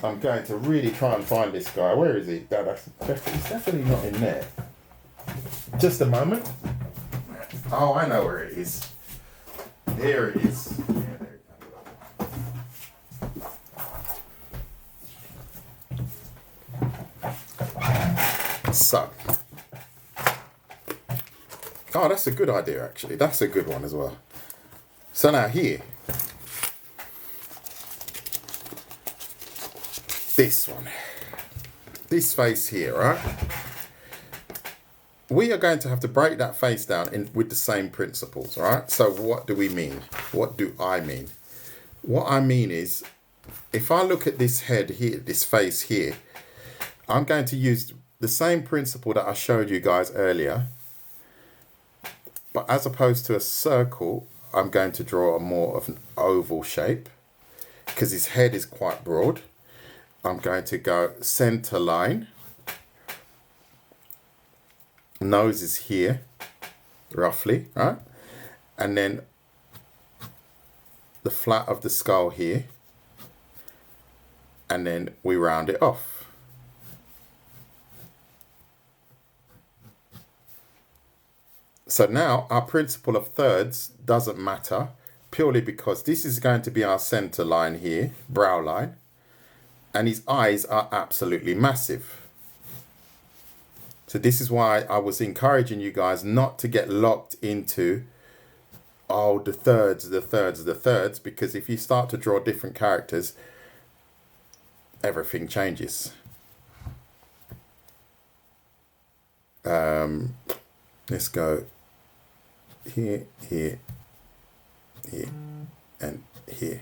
I'm going to really try and find this guy. Where is he? He's definitely not in there. Just a moment. Oh, I know where it is. There it is. So. Oh, that's a good idea, actually. That's a good one as well. So now here. This one. This face here, right? We are going to have to break that face down with the same principles, right? So what do we mean? What do I mean? What I mean is, if I look at this head here, this face here, I'm going to use the same principle that I showed you guys earlier. But as opposed to a circle, I'm going to draw a more of an oval shape because his head is quite broad. I'm going to go center line. Nose is here, roughly, right? And then the flat of the skull here. And then we round it off. So now our principle of thirds doesn't matter purely because this is going to be our center line here, brow line. And his eyes are absolutely massive. So this is why I was encouraging you guys not to get locked into, oh, the thirds, because if you start to draw different characters, everything changes. Let's go here, here, here, and here.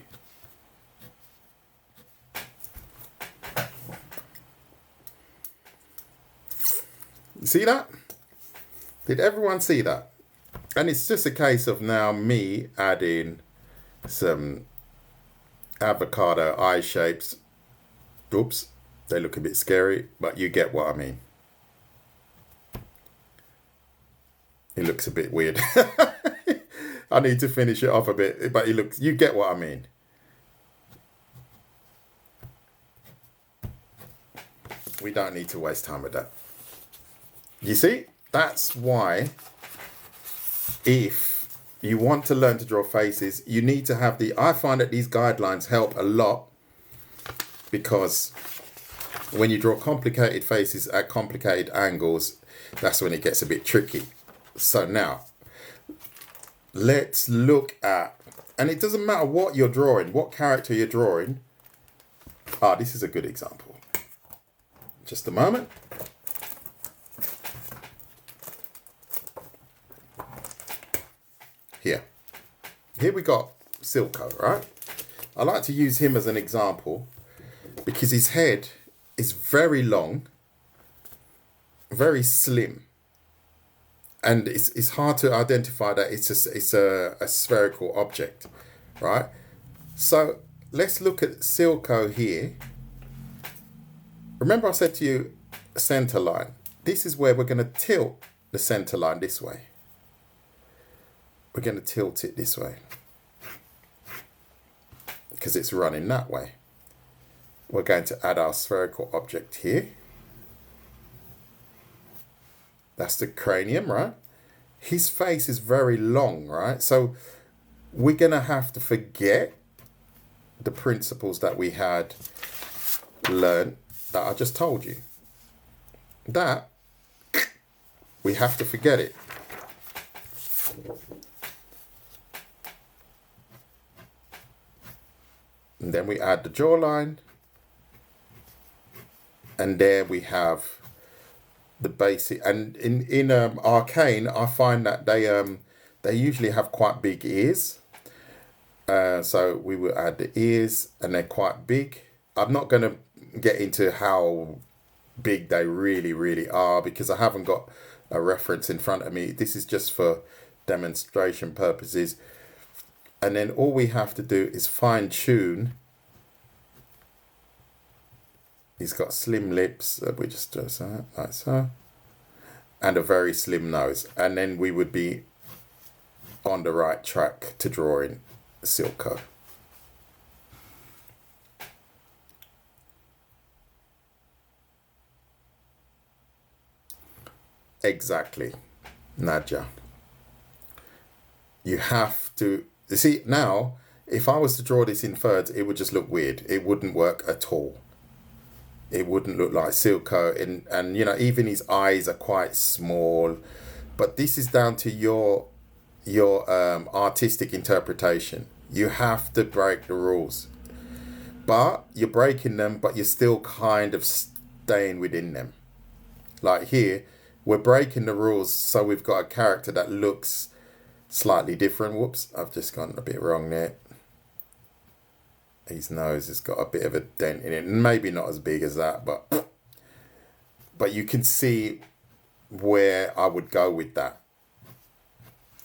See that? Did everyone see that? And it's just a case of now me adding some avocado eye shapes. Oops, they look a bit scary, but you get what I mean. It looks a bit weird. I need to finish it off a bit, but you get what I mean. We don't need to waste time with that. You see, that's why if you want to learn to draw faces, you need to have I find that these guidelines help a lot, because when you draw complicated faces at complicated angles, that's when it gets a bit tricky. So now, let's look at, and it doesn't matter what you're drawing, what character you're drawing. This is a good example. Just a moment. Here we got Silco, right? I like to use him as an example because his head is very long, very slim, and it's hard to identify that it's a spherical object, right? So let's look at Silco here. Remember I said to you, center line. This is where we're going to tilt the center line this way. We're going to tilt it this way because it's running that way. We're going to add our spherical object here. That's the cranium, right? His face is very long, right? So we're going to have to forget the principles that we had learned that I just told you. That, we have to forget it. And then we add the jawline. And there we have the basic. And in Arcane, I find that they usually have quite big ears. So we will add the ears, and they're quite big. I'm not going to get into how big they really are because I haven't got a reference in front of me. This is just for demonstration purposes. And then all we have to do is fine tune. He's got slim lips. We just do so, like so. And a very slim nose. And then we would be on the right track to drawing Silco. Exactly, Nadja. You have to, you see, now, if I was to draw this in thirds, it would just look weird. It wouldn't work at all. It wouldn't look like Silco. And you know, even his eyes are quite small. But this is down to your artistic interpretation. You have to break the rules. But you're breaking them, but you're still kind of staying within them. Like here, we're breaking the rules, so we've got a character that looks slightly different. Whoops, I've just gone a bit wrong there. His nose has got a bit of a dent in it. Maybe not as big as that, but you can see where I would go with that.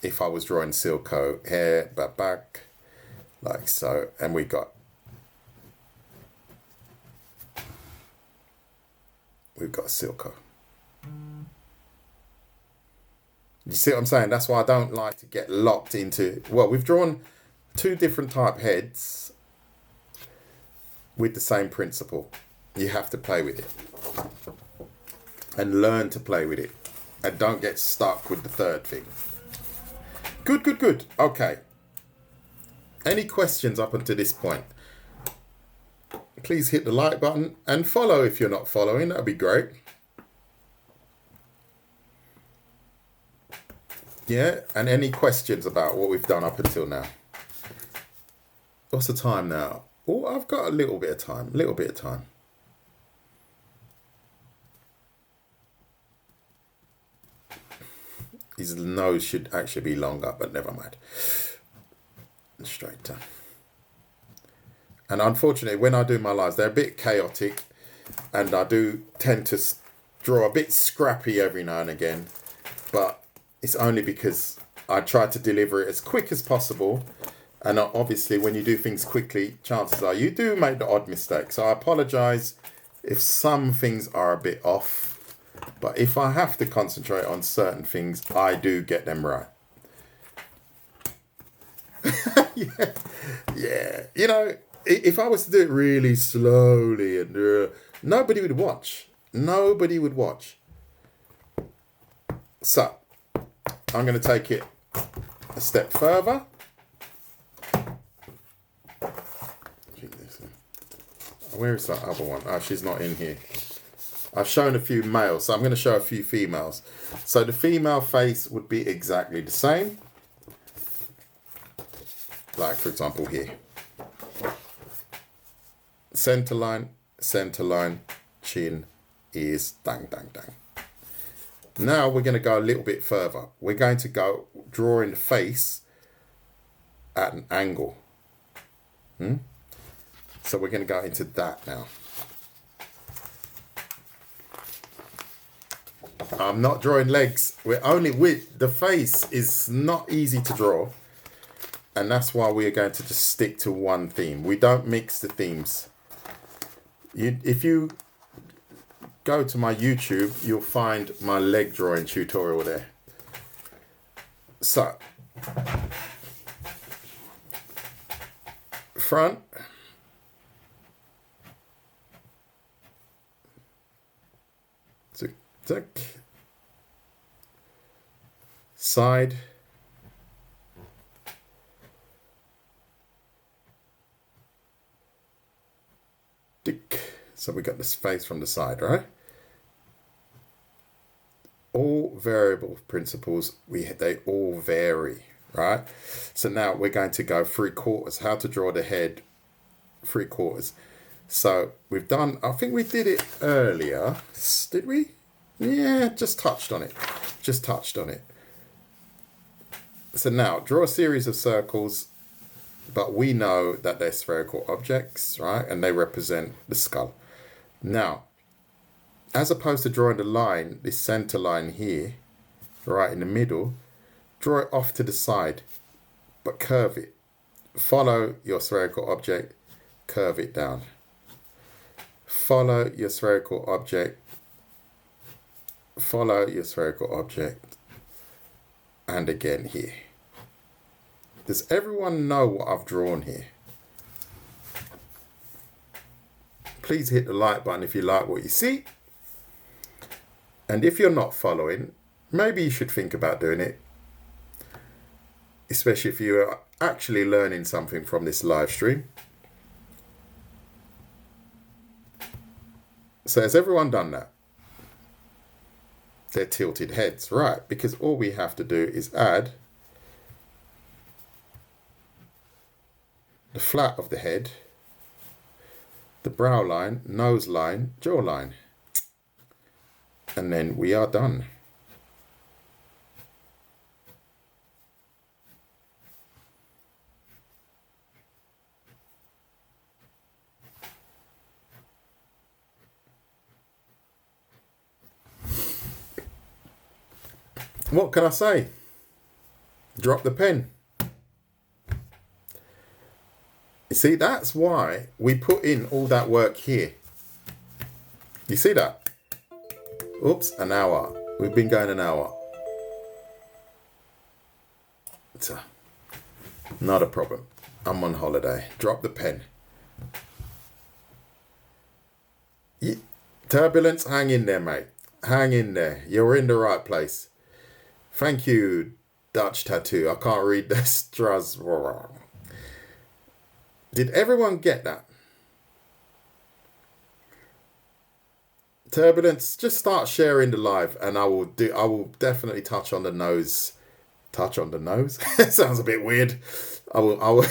If I was drawing Silco, hair, but back, like so. And we've got Silco. You see what I'm saying? That's why I don't like to get locked into, well, we've drawn two different type heads with the same principle. You have to play with it and learn to play with it, and don't get stuck with the third thing. Good. Okay. Any questions up until this point? Please hit the like button and follow if you're not following. That'd be great. Yeah, and any questions about what we've done up until now? What's the time now? Oh, I've got a little bit of time. His nose should actually be longer, but never mind. Straighter. And unfortunately, when I do my lives, they're a bit chaotic, and I do tend to draw a bit scrappy every now and again, but it's only because I try to deliver it as quick as possible. And obviously, when you do things quickly, chances are you do make the odd mistake. So I apologize if some things are a bit off. But if I have to concentrate on certain things, I do get them right. Yeah. You know, if I was to do it really slowly, and nobody would watch. So, I'm going to take it a step further. Where is that other one? Oh, she's not in here. I've shown a few males, so I'm going to show a few females. So the female face would be exactly the same. Like, for example, here. Center line, chin, ears, dang. Now we're going to go a little bit further. We're going to go drawing the face at an angle. So we're going to go into that now. I'm not drawing legs. We're only with the face is not easy to draw. And that's why we are going to just stick to one theme. We don't mix the themes. If you go to my YouTube, you'll find my leg drawing tutorial there. So, front. Tick. Side. Tick. So we got this face from the side, right? All variable principles, they all vary, right? So now we're going to go 3/4. How to draw the head 3/4. So we've done, I think we did it earlier. Did we? Yeah, just touched on it. So now draw a series of circles, but we know that they're spherical objects, right? And they represent the skull. Now, as opposed to drawing the line, this center line here, right in the middle, draw it off to the side, but curve it. Follow your spherical object, curve it down. Follow your spherical object, and again here. Does everyone know what I've drawn here? Please hit the like button if you like what you see. And if you're not following, maybe you should think about doing it. Especially if you are actually learning something from this live stream. So has everyone done that? They're tilted heads, right? Because all we have to do is add the flat of the head, the brow line, nose line, jaw line. And then we are done. What can I say? Drop the pen. You see, that's why we put in all that work here. You see that? Oops, an hour. We've been going an hour. So, not a problem. I'm on holiday. Drop the pen. Turbulence, hang in there, mate. Hang in there. You're in the right place. Thank you, Dutch Tattoo. I can't read the Strasbourg. Did everyone get that? Turbulence, just start sharing the live, and I will definitely touch on the nose. Touch on the nose? It sounds a bit weird. I will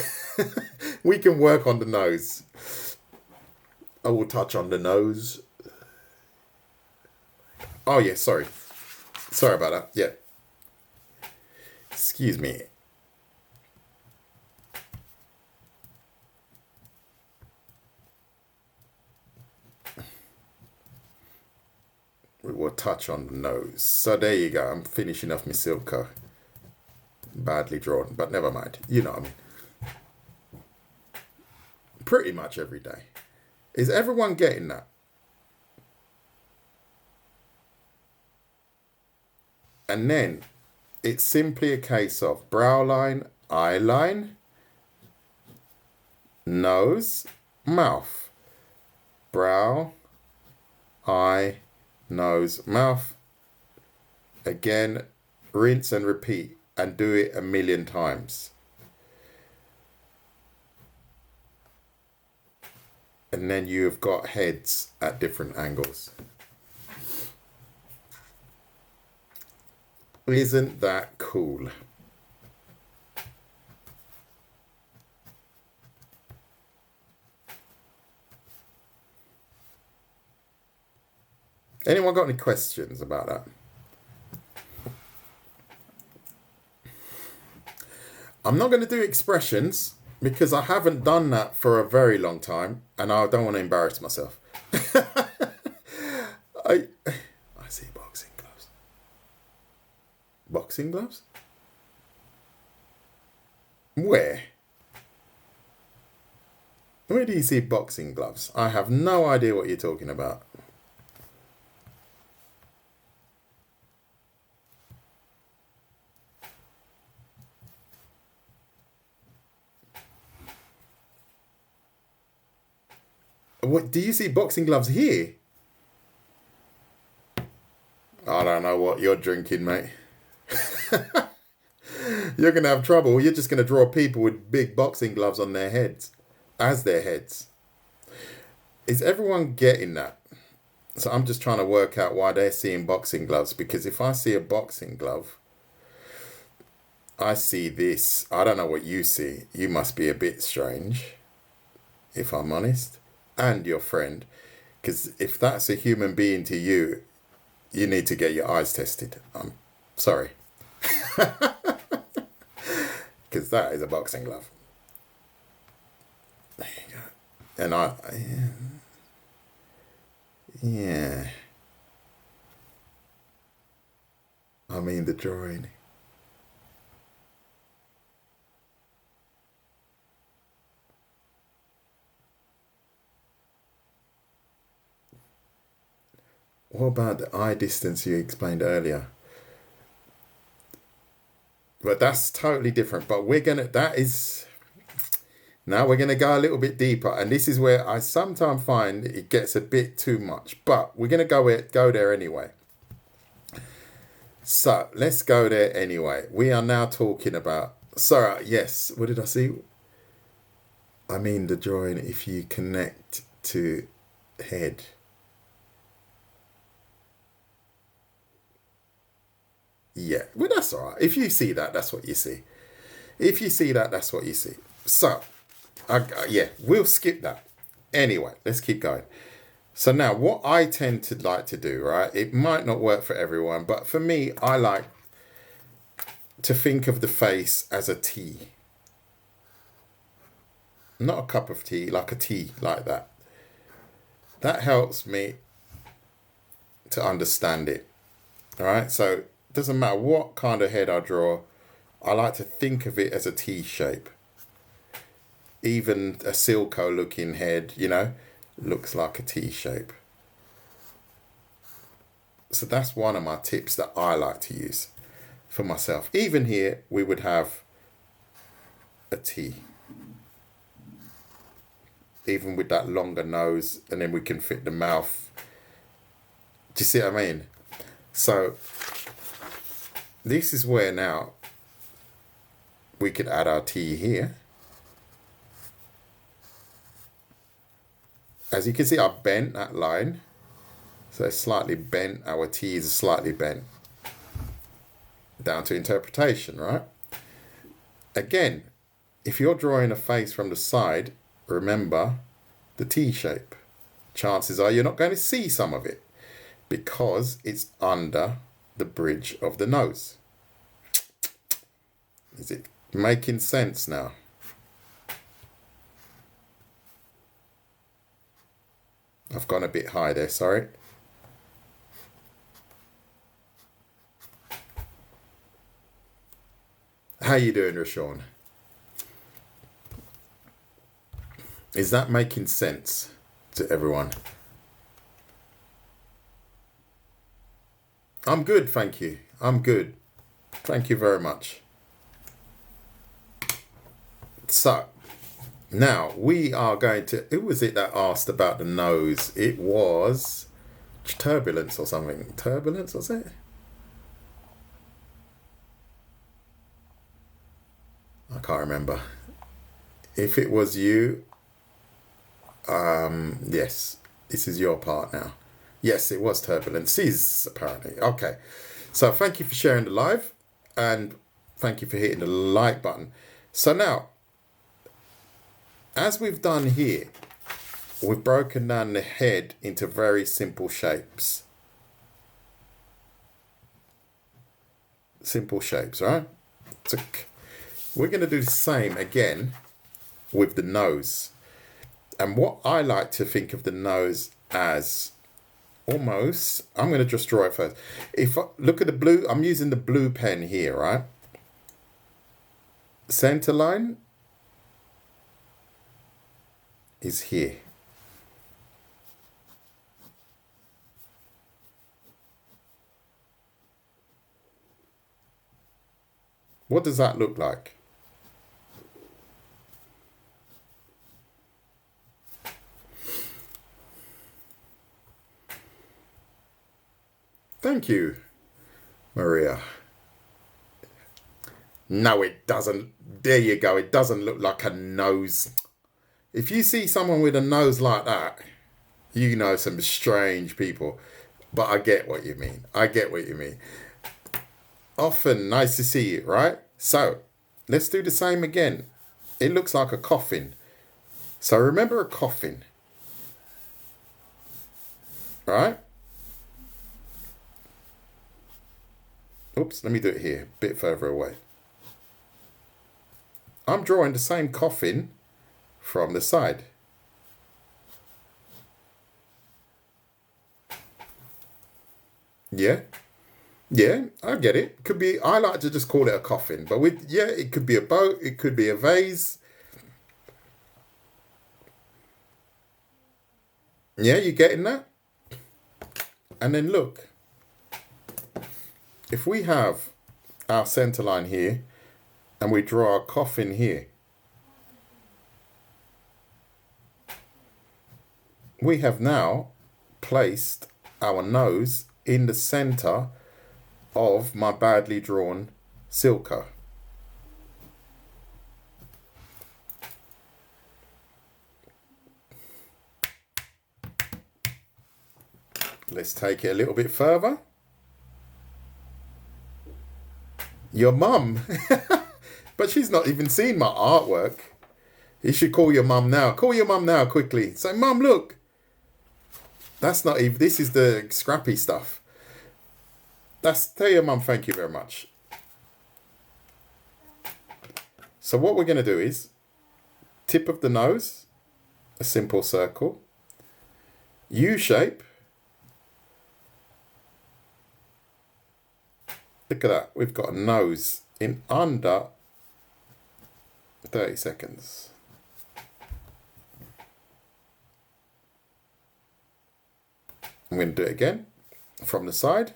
we can work on the nose. I will touch on the nose. Oh yeah, sorry about that. Yeah, excuse me. We will touch on the nose. So there you go. I'm finishing off my Silco. Badly drawn, but never mind. You know what I mean. Pretty much every day. Is everyone getting that? And then it's simply a case of brow line, eye line, nose, mouth. Brow, eye, nose, mouth. Again, rinse and repeat, and do it 1,000,000 times. And then you've got heads at different angles. Isn't that cool? Anyone got any questions about that? I'm not going to do expressions because I haven't done that for a very long time, and I don't want to embarrass myself. I see boxing gloves. Boxing gloves? Where? Where do you see boxing gloves? I have no idea what you're talking about. What do you see boxing gloves here? I don't know what you're drinking, mate. You're going to have trouble. You're just going to draw people with big boxing gloves on their heads, as their heads. Is everyone getting that? So I'm just trying to work out why they're seeing boxing gloves, because if I see a boxing glove, I see this. I don't know what you see. You must be a bit strange, if I'm honest. And your friend, because if that's a human being to you, you need to get your eyes tested. I'm sorry. Because that is a boxing glove. There you go. And yeah. I mean the drawing. What about the eye distance you explained earlier? But that's totally different. But now we're going to go a little bit deeper. And this is where I sometimes find it gets a bit too much. But we're going to go there anyway. So let's go there anyway. We are now talking about... Sorry, yes. What did I see? I mean the drawing, if you connect to head... Yeah, well, that's all right. If you see that, that's what you see. If you see that, that's what you see. So, yeah, we'll skip that. Anyway, let's keep going. So now, what I tend to like to do, right? It might not work for everyone, but for me, I like to think of the face as a tea. Not a cup of tea, like a tea, like that. That helps me to understand it. All right, so... Doesn't matter what kind of head I draw, I like to think of it as a T shape. Even a Silco looking head, looks like a T shape. So that's one of my tips that I like to use for myself. Even here, we would have a T. Even with that longer nose, and then we can fit the mouth. Do you see what I mean? So... This is where now we could add our T here. As you can see, I've bent that line. So it's slightly bent. Our T's are slightly bent. Down to interpretation, right? Again, if you're drawing a face from the side, remember the T shape. Chances are you're not going to see some of it because it's under the bridge of the nose. Is it making sense now? I've gone a bit high there, sorry. How you doing, Rashawn? Is that making sense to everyone? I'm good, thank you. I'm good. Thank you very much. So, now we are going to... Who was it that asked about the nose? It was Turbulence or something. Turbulence, was it? I can't remember. If it was you, yes, this is your part now. Yes, it was Turbulences, apparently. Okay, so thank you for sharing the live, and thank you for hitting the like button. So now, as we've done here, we've broken down the head into very simple shapes. Simple shapes, right? So we're going to do the same again with the nose. And what I like to think of the nose as almost, I'm going to just draw it first. If I look at the blue, I'm using the blue pen here, right? Center line is here. What does that look like? Thank you, Maria. No, it doesn't. There you go. It doesn't look like a nose. If you see someone with a nose like that, you know some strange people. But I get what you mean. I get what you mean. Often nice to see you, right? So let's do the same again. It looks like a coffin. So remember a coffin, right? Oops, let me do it here, a bit further away. I'm drawing the same coffin from the side. Yeah, I get it. Could be, I like to just call it a coffin, but it could be a boat, it could be a vase. Yeah, you getting that? And then look, if we have our center line here and we draw a coffin here, we have now placed our nose in the center of my badly drawn Silka. Let's take it a little bit further. Your mum. But she's not even seen my artwork. You should call your mum now. Call your mum now quickly. Say, Mum, look. That's not even, this is the scrappy stuff. Tell your mum thank you very much. So what we're going to do is tip of the nose, a simple circle, U shape. Look at that. We've got a nose in under 30 seconds. I'm going to do it again from the side.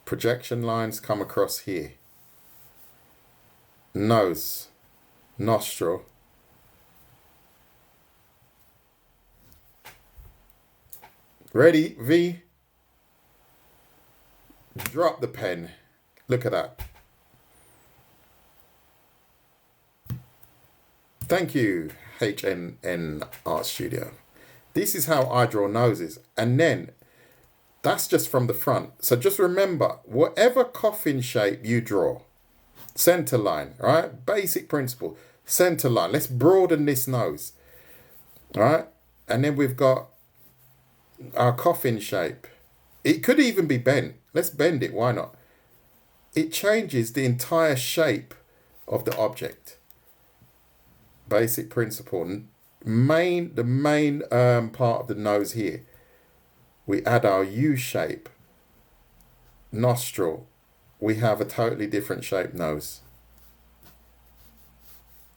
Projection lines come across here. Nose, nostril. Ready, V. Drop the pen. Look at that. Thank you, HNN Art Studio. This is how I draw noses. And then That's just from the front. So just remember, whatever coffin shape you draw, center line, all right? Basic principle, center line. Let's broaden this nose, all right? And then we've got our coffin shape. It could even be bent. Let's bend it, why not? It changes the entire shape of the object. Basic principle. The main part of the nose here. We add our U shape. Nostril. We have a totally different shaped nose.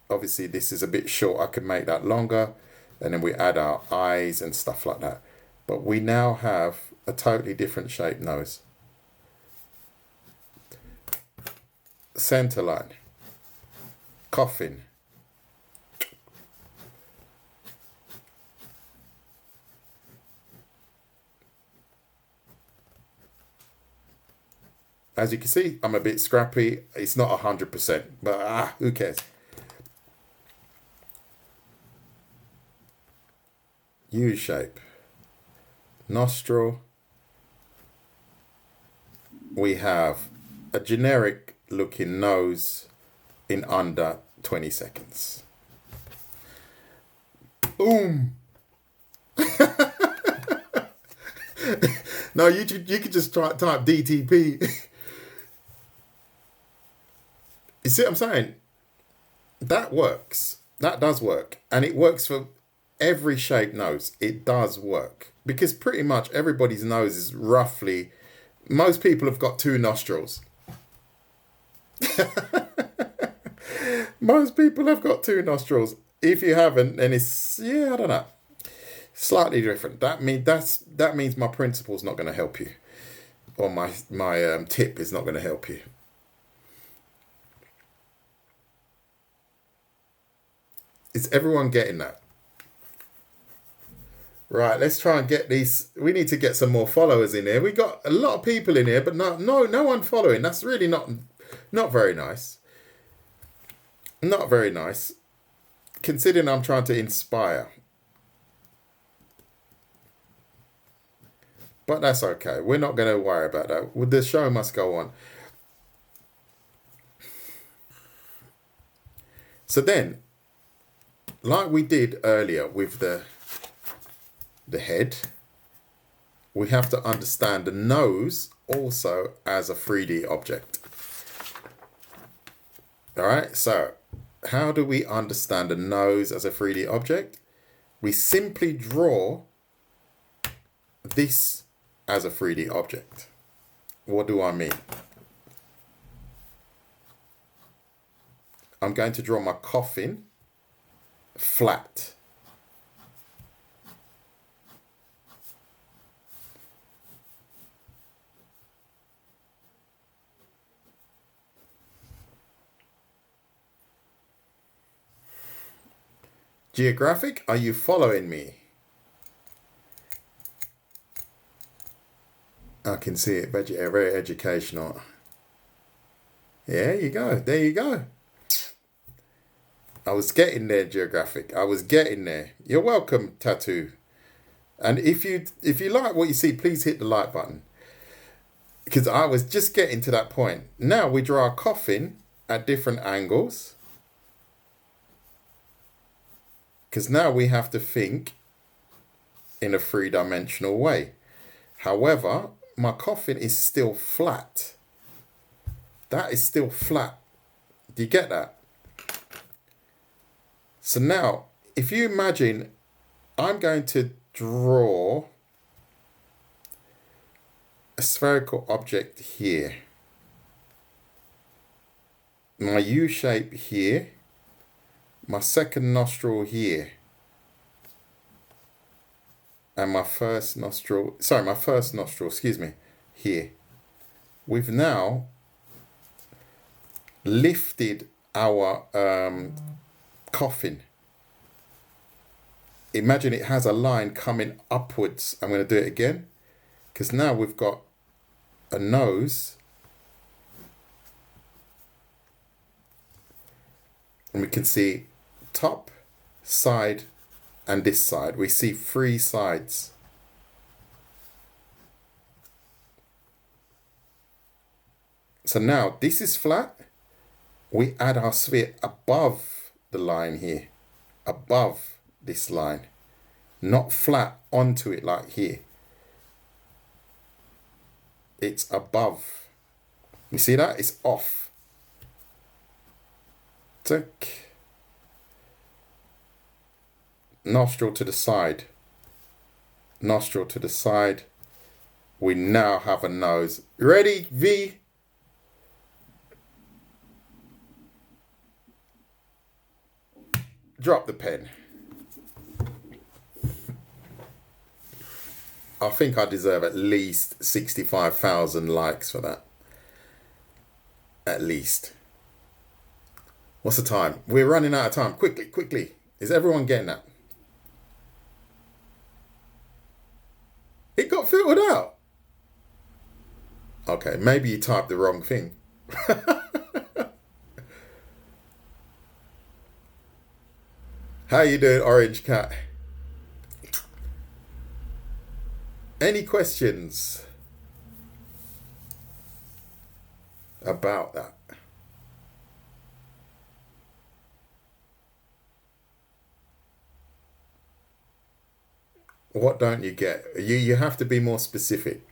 Obviously this is a bit short. I can make that longer. And then we add our eyes and stuff like that. But we now have a totally different shaped nose. Center line. Coffin. As you can see, I'm a bit scrappy. It's not 100%, but who cares? U shape. Nostril. We have a generic looking nose in under 20 seconds. Boom. No, you could just type DTP. You see what I'm saying? That works. That does work. And it works for every shaped nose. It does work. Because pretty much everybody's nose is roughly... Most people have got 2 nostrils. Most people have got 2 nostrils. If you haven't, then it's... Yeah, I don't know. Slightly different. That means my principle's not going to help you. Or my tip is not going to help you. Is everyone getting that? Right, let's try and get these. We need to get some more followers in here. We got a lot of people in here, but no one following. That's really not very nice. Not very nice. Considering I'm trying to inspire. But that's okay. We're not going to worry about that. The show must go on. So then, like we did earlier with the head, we have to understand the nose also as a 3D object. All right, so how do we understand the nose as a 3D object? We simply draw this as a 3D object. What do I mean? I'm going to draw my coffin flat. Geographic, are you following me? I can see it, very educational. There you go, there you go. I was getting there, Geographic. I was getting there. You're welcome, Tattoo. And if you like what you see, please hit the like button. Because I was just getting to that point. Now we draw our coffin at different angles. Because now we have to think in a 3-dimensional way. However, my coffin is still flat. That is still flat. Do you get that? So now, if you imagine, I'm going to draw a spherical object here. My U shape here. My second nostril here. And my first nostril, excuse me, here. We've now lifted our coffin. Imagine it has a line coming upwards. I'm going to do it again. Because now we've got a nose. And we can see top, side, and this side. We see 3 sides. So now this is flat. We add our sphere above the line here, above this line, not flat onto it like here. It's above. You see that? It's off. Tick. Nostril to the side. Nostril to the side. We now have a nose. Ready, V? Drop the pen. I think I deserve at least 65,000 likes for that. At least. What's the time? We're running out of time. Quickly, quickly. Is everyone getting that? It got filtered out. Okay, maybe you typed the wrong thing. How you doing, Orange Cat? Any questions about that? What don't you get? You have to be more specific.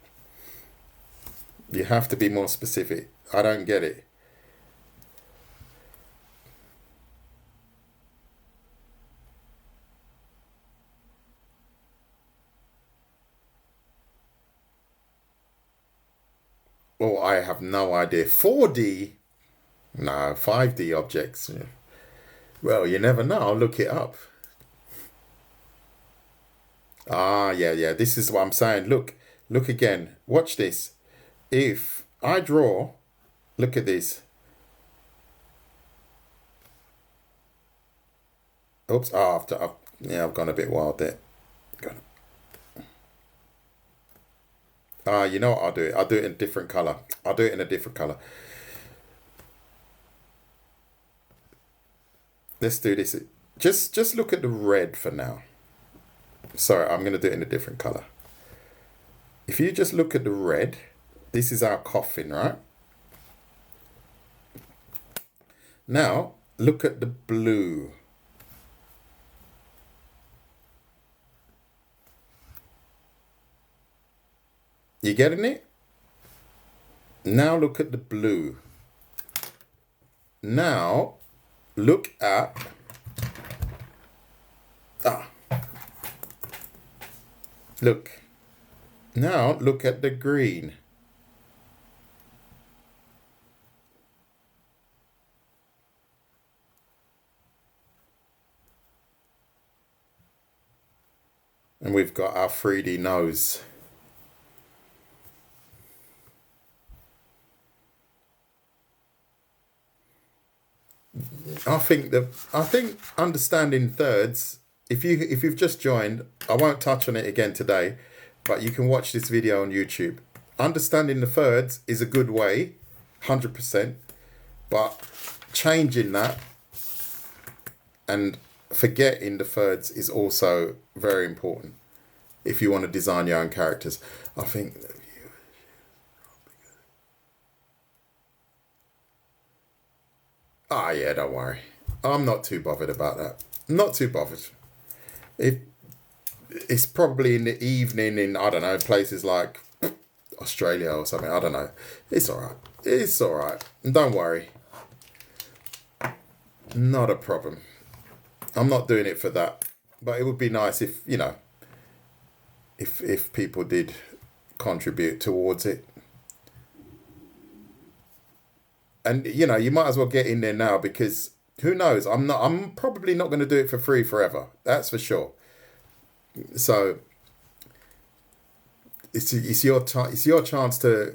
You have to be more specific. I don't get it. Oh, I have no idea. 4D? No, 5D objects. Well, you never know. I'll look it up. Ah, yeah. This is what I'm saying. Look again. Watch this. If I draw, look at this. Oops. I've gone a bit wild there. You know what I'll do? I'll do it in a different color. I'll do it in a different color. Let's do this. Just look at the red for now. Sorry, I'm going to do it in a different color. If you just look at the red, this is our coffin, right? Now, look at the blue. You getting it? Now look at the blue. Now look at look. Now look at the green. And we've got our 3D nose. I think understanding thirds, if you've just joined, I won't touch on it again today, but you can watch this video on YouTube. Understanding the thirds is a good way, 100%, but changing that and forgetting the thirds is also very important if you want to design your own characters. I think yeah, don't worry. I'm not too bothered about that. Not too bothered. It's probably in the evening in, I don't know, places like Australia or something. I don't know. It's all right. It's all right. Don't worry. Not a problem. I'm not doing it for that. But it would be nice if, if people did contribute towards it. And you might as well get in there now, because who knows? I'm probably not going to do it for free forever. That's for sure. So it's your time. It's your chance to.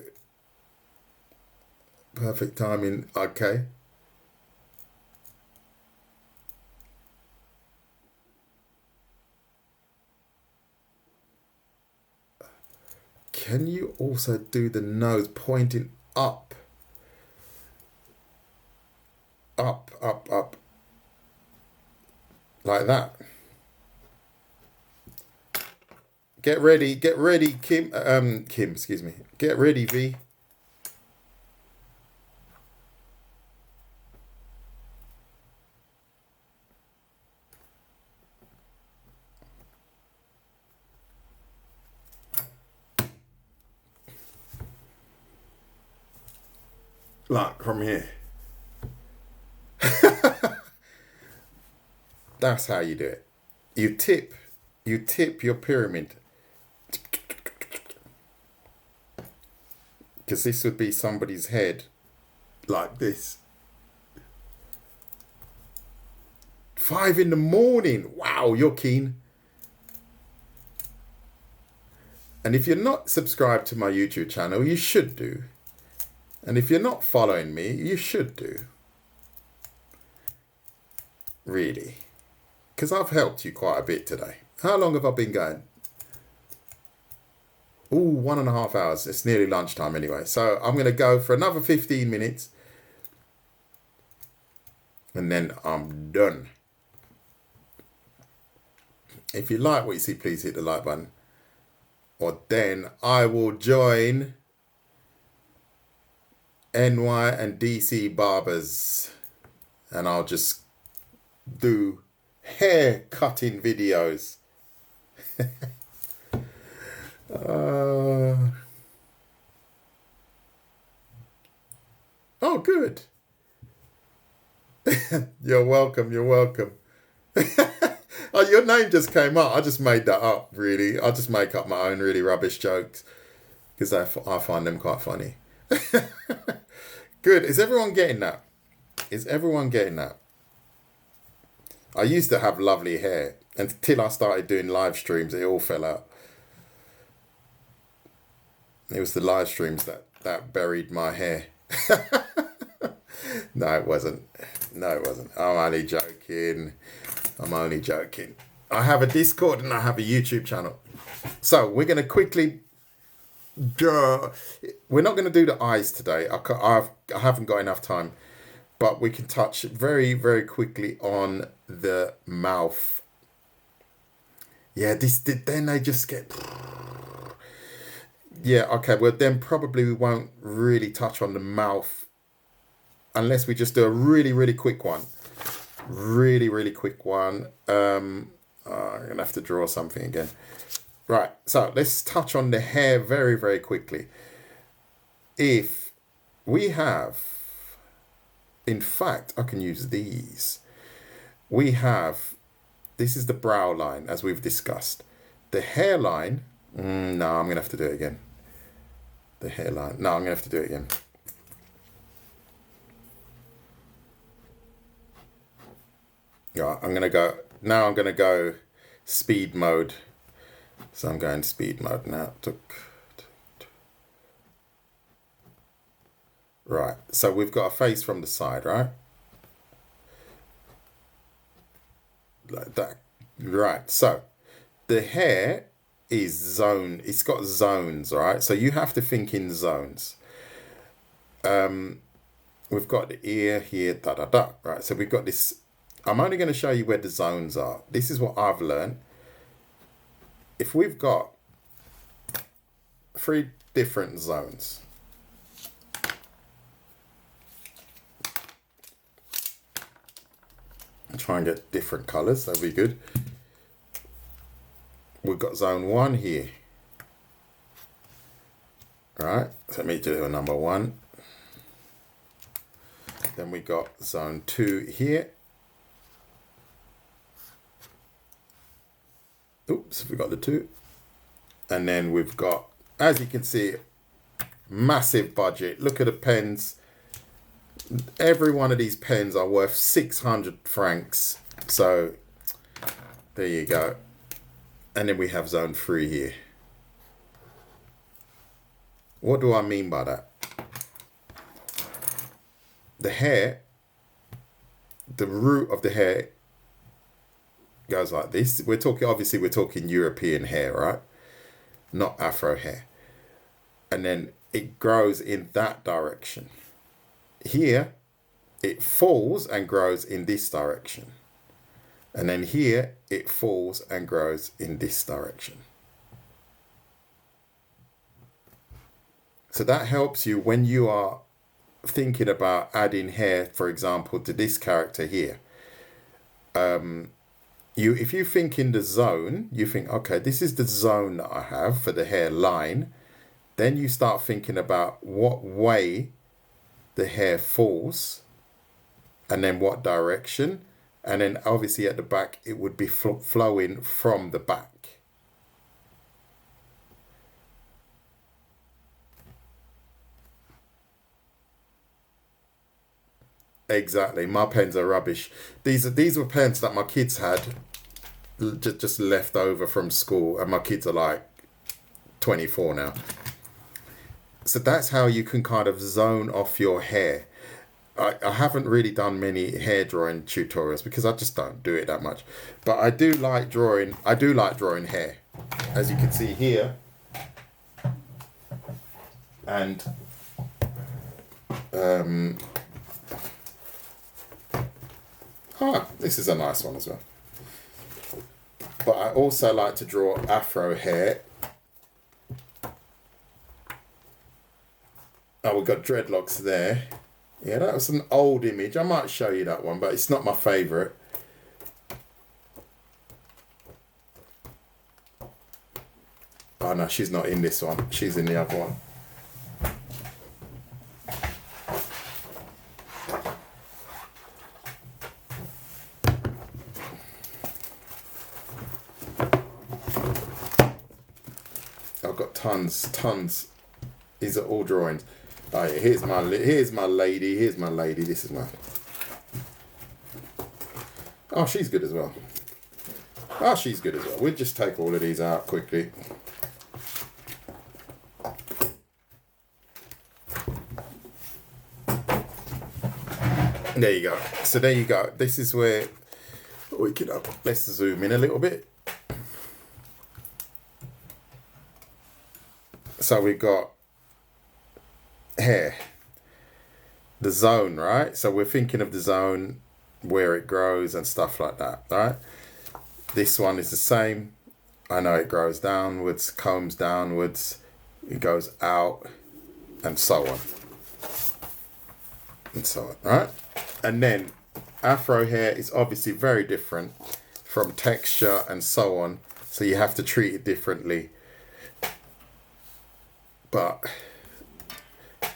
Perfect timing. Okay. Can you also do the nose pointing up? Up. Like that. Get ready, Kim, excuse me. Get ready, V. Like from here. That's how you do it. You tip your pyramid. Because this would be somebody's head like this. 5 a.m. Wow, you're keen. And if you're not subscribed to my YouTube channel, you should do. And if you're not following me, you should do. Really. Because I've helped you quite a bit today. How long have I been going? Ooh, 1.5 hours. It's nearly lunchtime anyway. So I'm going to go for another 15 minutes. And then I'm done. If you like what you see, please hit the like button. Or then I will join NY and DC barbers. And I'll just do hair cutting videos. Oh, good. You're welcome. You're welcome. Oh, your name just came up. I just made that up, really. I just make up my own really rubbish jokes because I find them quite funny. Good. Is everyone getting that? Is everyone getting that? I used to have lovely hair until I started doing live streams. It all fell out. It was the live streams that buried my hair. No, it wasn't. No, it wasn't. I'm only joking. I'm only joking. I have a Discord and I have a YouTube channel. So we're going to quickly... We're not going to do the eyes today. I haven't got enough time. But we can touch very, very quickly on the mouth. Yeah, then they just get... Yeah, okay. Well, then probably we won't really touch on the mouth unless we just do a really, really quick one. Really, really quick one. I'm going to have to draw something again. Right, so let's touch on the hair very, very quickly. If we have... In fact, I can use these. We have... This is the brow line, as we've discussed. The hairline... no, I'm going to have to do it again. The hairline. No, I'm going to have to do it again. Yeah, I'm going to go... Now I'm going to go speed mode. So I'm going speed mode now. Right, so we've got a face from the side, right? Like that. Right, so the hair is zone. It's got zones, right? So you have to think in zones. We've got the ear here, right? So we've got this. I'm only going to show you where the zones are. This is what I've learned. If we've got 3 different zones. Try and get different colors. That'd be good. We've got zone 1 here. Right. So let me do a number 1. Then we got zone 2 here. Oops, we got the 2. And then we've got, as you can see, massive budget. Look at the pens. Every one of these pens are worth 600 francs. So there you go. And then we have zone 3 here. What do I mean by that? The hair, the root of the hair goes like this. We're talking European hair, right? Not Afro hair. And then it grows in that direction. Here, it falls and grows in this direction. And then here, it falls and grows in this direction. So that helps you when you are thinking about adding hair, for example, to this character here. If you think in the zone, you think, okay, this is the zone that I have for the hairline. Then you start thinking about what way the hair falls, and then what direction, and then obviously at the back it would be flowing from the back. Exactly. My pens are rubbish. These were pens that my kids had just left over from school, and my kids are like 24 now. So that's how you can kind of zone off your hair. I haven't really done many hair drawing tutorials because I just don't do it that much. But I do like drawing. I do like drawing hair, as you can see here. And this is a nice one as well. But I also like to draw afro hair. Oh, we've got dreadlocks there. Yeah, that was an old image. I might show you that one, but it's not my favourite. Oh no, she's not in this one. She's in the other one. I've got tons. These are all drawings. Oh yeah, here's my lady. Here's my lady. This is my. Oh, she's good as well. Oh, she's good as well. We'll just take all of these out quickly. There you go. So there you go. This is where we can. Let's zoom in a little bit. So we've got hair, the zone, right? So we're thinking of the zone, where it grows and stuff like that, right? This one is the same. I know it grows downwards, combs downwards, it goes out, and so on. And so on, right? And then afro hair is obviously very different from texture and so on. So you have to treat it differently. But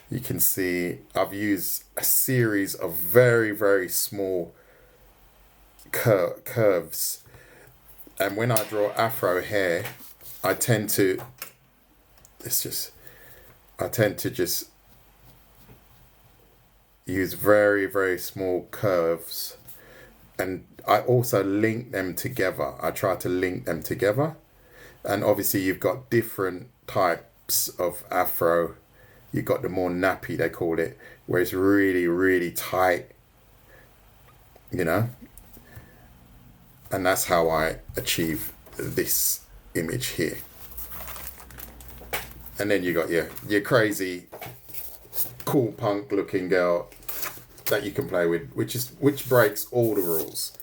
you can see I've used a series of very, very small curves. And when I draw afro hair, I tend to just use very, very small curves. And I also link them together. I try to link them together. And obviously you've got different types of afro. You've got the more nappy, they call it, where it's really, really tight, you know? And that's how I achieve this image here. And then you got your crazy, cool punk looking girl that you can play with, which breaks all the rules,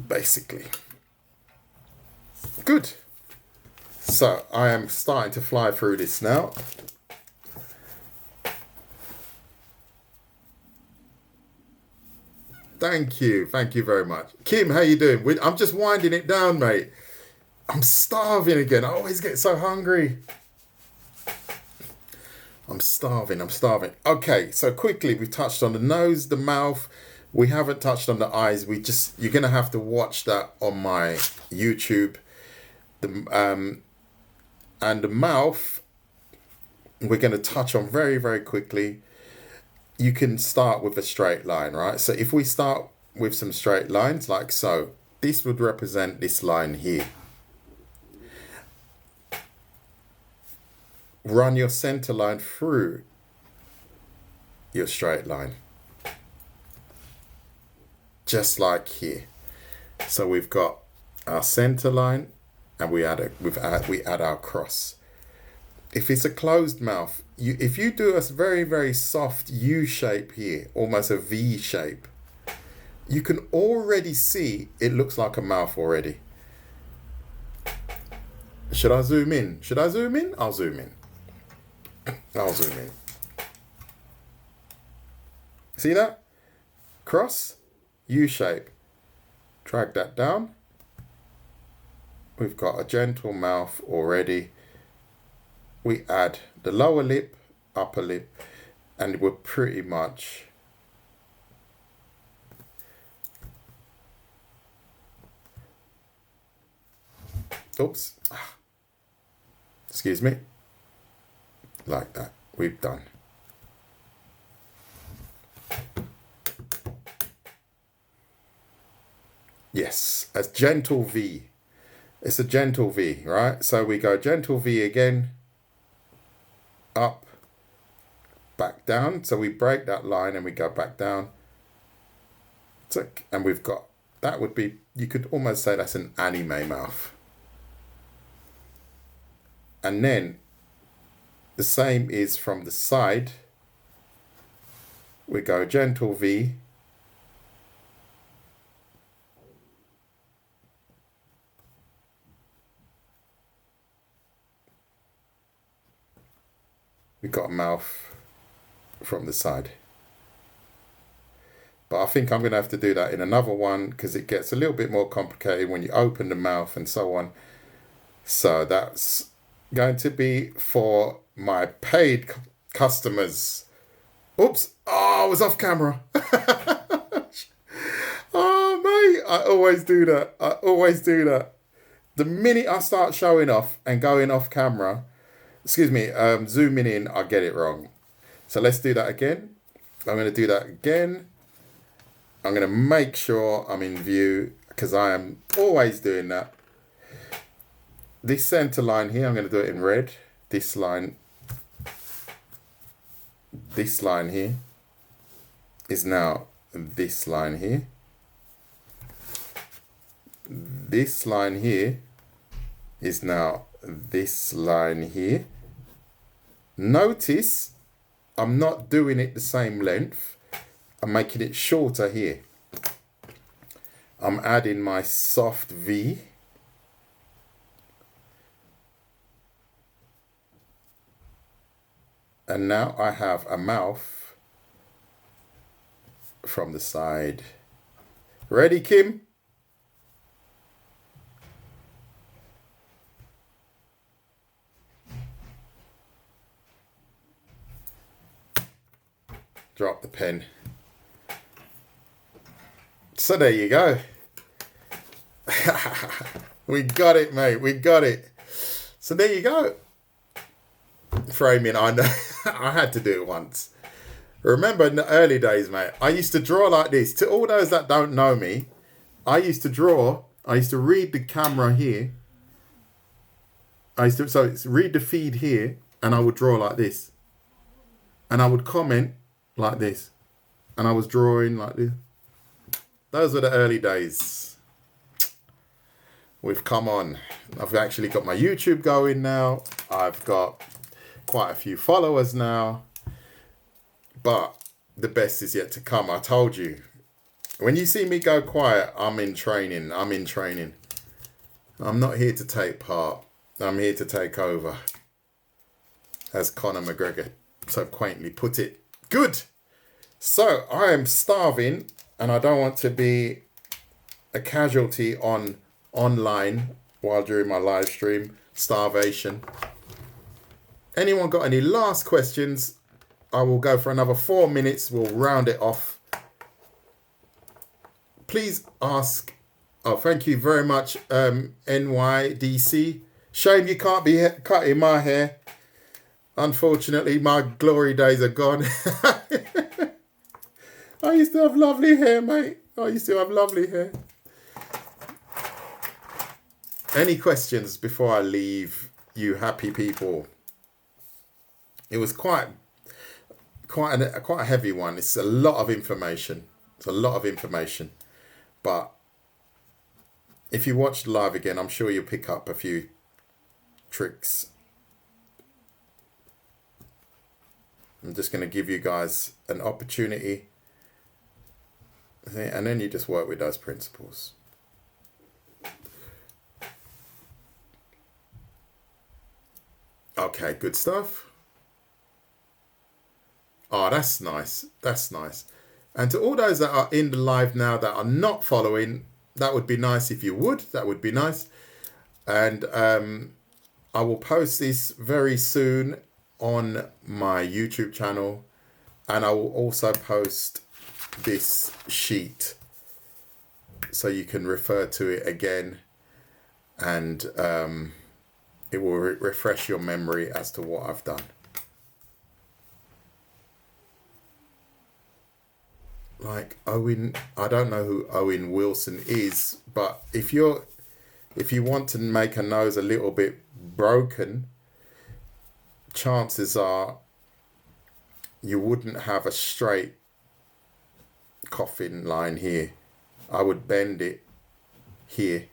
basically. Good. So I am starting to fly through this now. Thank you very much. Kim, how you doing? I'm just winding it down, mate. I'm starving again. I always get so hungry. I'm starving. Okay, so quickly, we've touched on the nose, the mouth. We haven't touched on the eyes. You're going to have to watch that on my YouTube. And the mouth, we're going to touch on very, very quickly. You can start with a straight line, right? So if we start with some straight lines like so, this would represent this line here. Run your center line through your straight line. Just like here. So we've got our center line and we add our cross. If it's a closed mouth, if you do a very, very soft U shape here, almost a V shape, you can already see it looks like a mouth already. Should I zoom in? I'll zoom in. See that? Cross, U shape. Drag that down. We've got a gentle mouth already. We add the lower lip, upper lip, and we're pretty much oops, excuse me, like that. We've done. Yes, a gentle V. It's a gentle V, right? So we go gentle V again, up, back down. So we break that line and we go back down. And we've got, that would be, you could almost say that's an anime mouth. And then the same is from the side. We go gentle V. We've got a mouth from the side. But I think I'm going to have to do that in another one because it gets a little bit more complicated when you open the mouth and so on. So that's going to be for my paid customers. Oops. Oh, I was off camera. Oh, mate. I always do that. I always do that. The minute I start showing off and going off camera, zooming in, I get it wrong. So let's do that again. I'm going to do that again. I'm going to make sure I'm in view because I am always doing that. This center line here, I'm going to do it in red. This line here is now this line here. This line here is now this line here. Notice I'm not doing it the same length. I'm making it shorter here. I'm adding my soft V. And now I have a mouth from the side. Ready, Kim? Drop the pen. So there you go. We got it, mate. We got it. So there you go. Framing, I know. I had to do it once. Remember in the early days, mate, I used to draw like this. To all those that don't know me, I used to draw. I used to read the camera here. Read the feed here, and I would draw like this. And I would comment like this. And I was drawing like this. Those were the early days. We've come on. I've actually got my YouTube going now. I've got quite a few followers now. But the best is yet to come. I told you. When you see me go quiet, I'm in training. I'm in training. I'm not here to take part. I'm here to take over. As Conor McGregor so quaintly put it. Good. So I am starving and I don't want to be a casualty online while during my live stream. Starvation. Anyone got any last questions? I will go for another 4 minutes. We'll round it off. Please ask. Oh, thank you very much, NYDC. Shame you can't be cutting my hair. Unfortunately, my glory days are gone. I used to have lovely hair, mate. I used to have lovely hair. Any questions before I leave you happy people? It was quite a heavy one. It's a lot of information. It's a lot of information. But if you watch live again, I'm sure you'll pick up a few tricks. I'm just going to give you guys an opportunity. And then you just work with those principles. Okay, good stuff. Oh, that's nice. That's nice. And to all those that are in the live now that are not following, that would be nice if you would. That would be nice. And I will post this very soon on my YouTube channel. And I will also post this sheet so you can refer to it again, and it will refresh your memory as to what I've done. Like Owen, I don't know who Owen Wilson is, but if you want to make a nose a little bit broken, chances are you wouldn't have a straight coffin line here. I would bend it here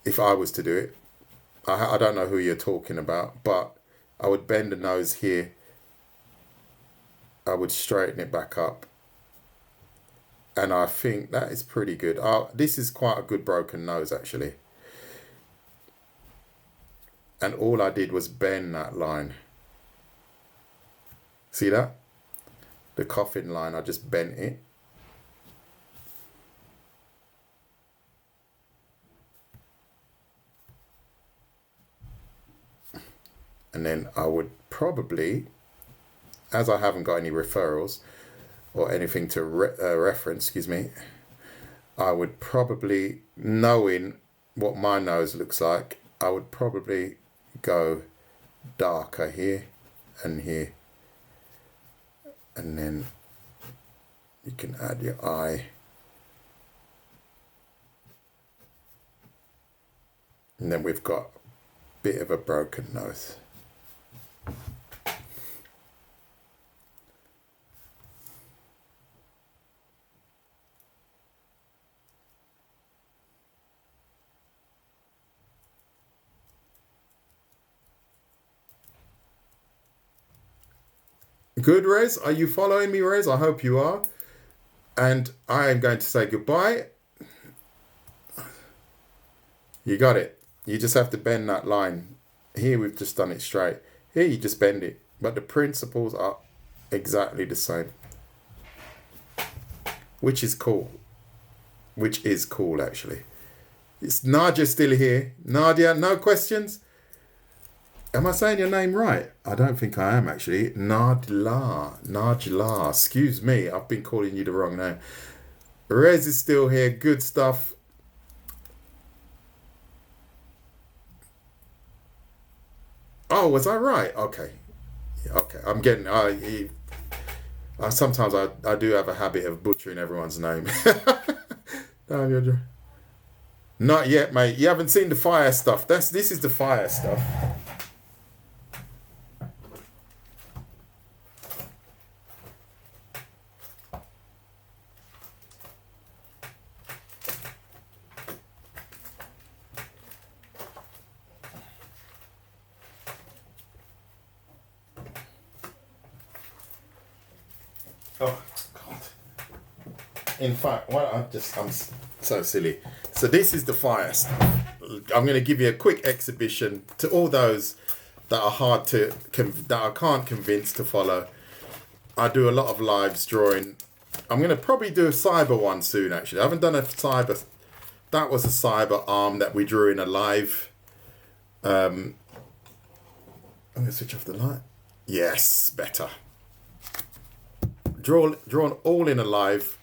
if I was to do it. I don't know who you're talking about, but I would bend the nose here. I would straighten it back up. And I think that is pretty good. This is quite a good broken nose, actually. And all I did was bend that line. See that? The coffin line, I just bent it. And then I would probably, as I haven't got any referrals or anything to reference, I would probably, knowing what my nose looks like, I would probably go darker here and here. And then you can add your eye. And then we've got a bit of a broken nose. Good, Rez? Are you following me, Rez? I hope you are. And I am going to say goodbye. You got it. You just have to bend that line. Here we've just done it straight. Here you just bend it. But the principles are exactly the same. Which is cool. Which is cool, actually. It's Nadia still here. Nadia, no questions? Am I saying your name right? I don't think I am, actually. Najla. Excuse me. I've been calling you the wrong name. Rez is still here. Good stuff. Oh, was I right? Okay. I'm getting... sometimes I do have a habit of butchering everyone's name. Not yet, mate. You haven't seen the fire stuff. This is the fire stuff. Oh, God. In fact, I'm so silly. So this is the fire stuff. I'm going to give you a quick exhibition to all those that are hard to, that I can't convince to follow. I do a lot of lives drawing. I'm going to probably do a cyber one soon, actually. I haven't done a cyber. That was a cyber arm that we drew in a live. I'm going to switch off the light. Yes, better. Drawn all in a live,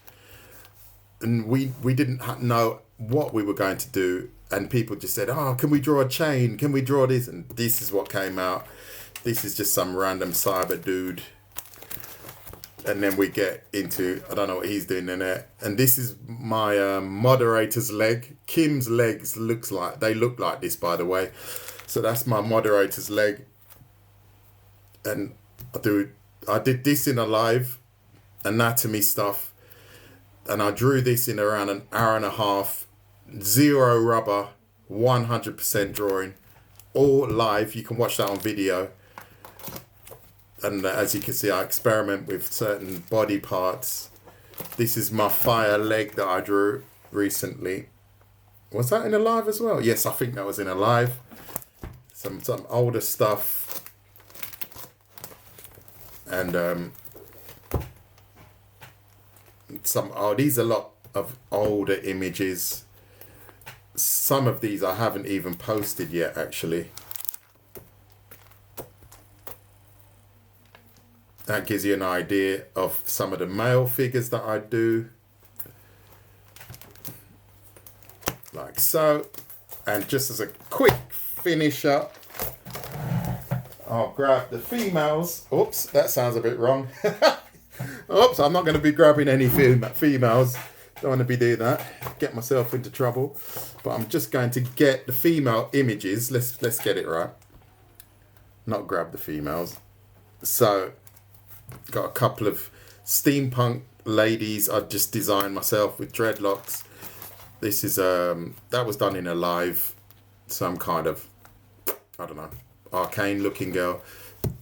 and we didn't know what we were going to do, and people just said, oh, can we draw a chain, can we draw this, and this is what came out. This is just some random cyber dude, and then we get into, I don't know what he's doing in there, and this is my moderator's leg. Kim's legs look like this, by the way. So that's my moderator's leg, and I did this in a live anatomy stuff, and I drew this in around an hour and a half, 0 rubber, 100% drawing, all live. You can watch that on video. And as you can see, I experiment with certain body parts. This is my fire leg that I drew recently. Was that in a live as well? Yes, I think that was in a live. Some older stuff. And these are a lot of older images. Some of these I haven't even posted yet, actually. That gives you an idea of some of the male figures that I do. Like so. And just as a quick finisher, I'll grab the females. Oops, that sounds a bit wrong. Oops, I'm not going to be grabbing any females. Don't want to be doing that. Get myself into trouble. But I'm just going to get the female images. Let's get it right. Not grab the females. So, got a couple of steampunk ladies I just designed myself with dreadlocks. This is that was done in a live, some kind of, I don't know, arcane looking girl.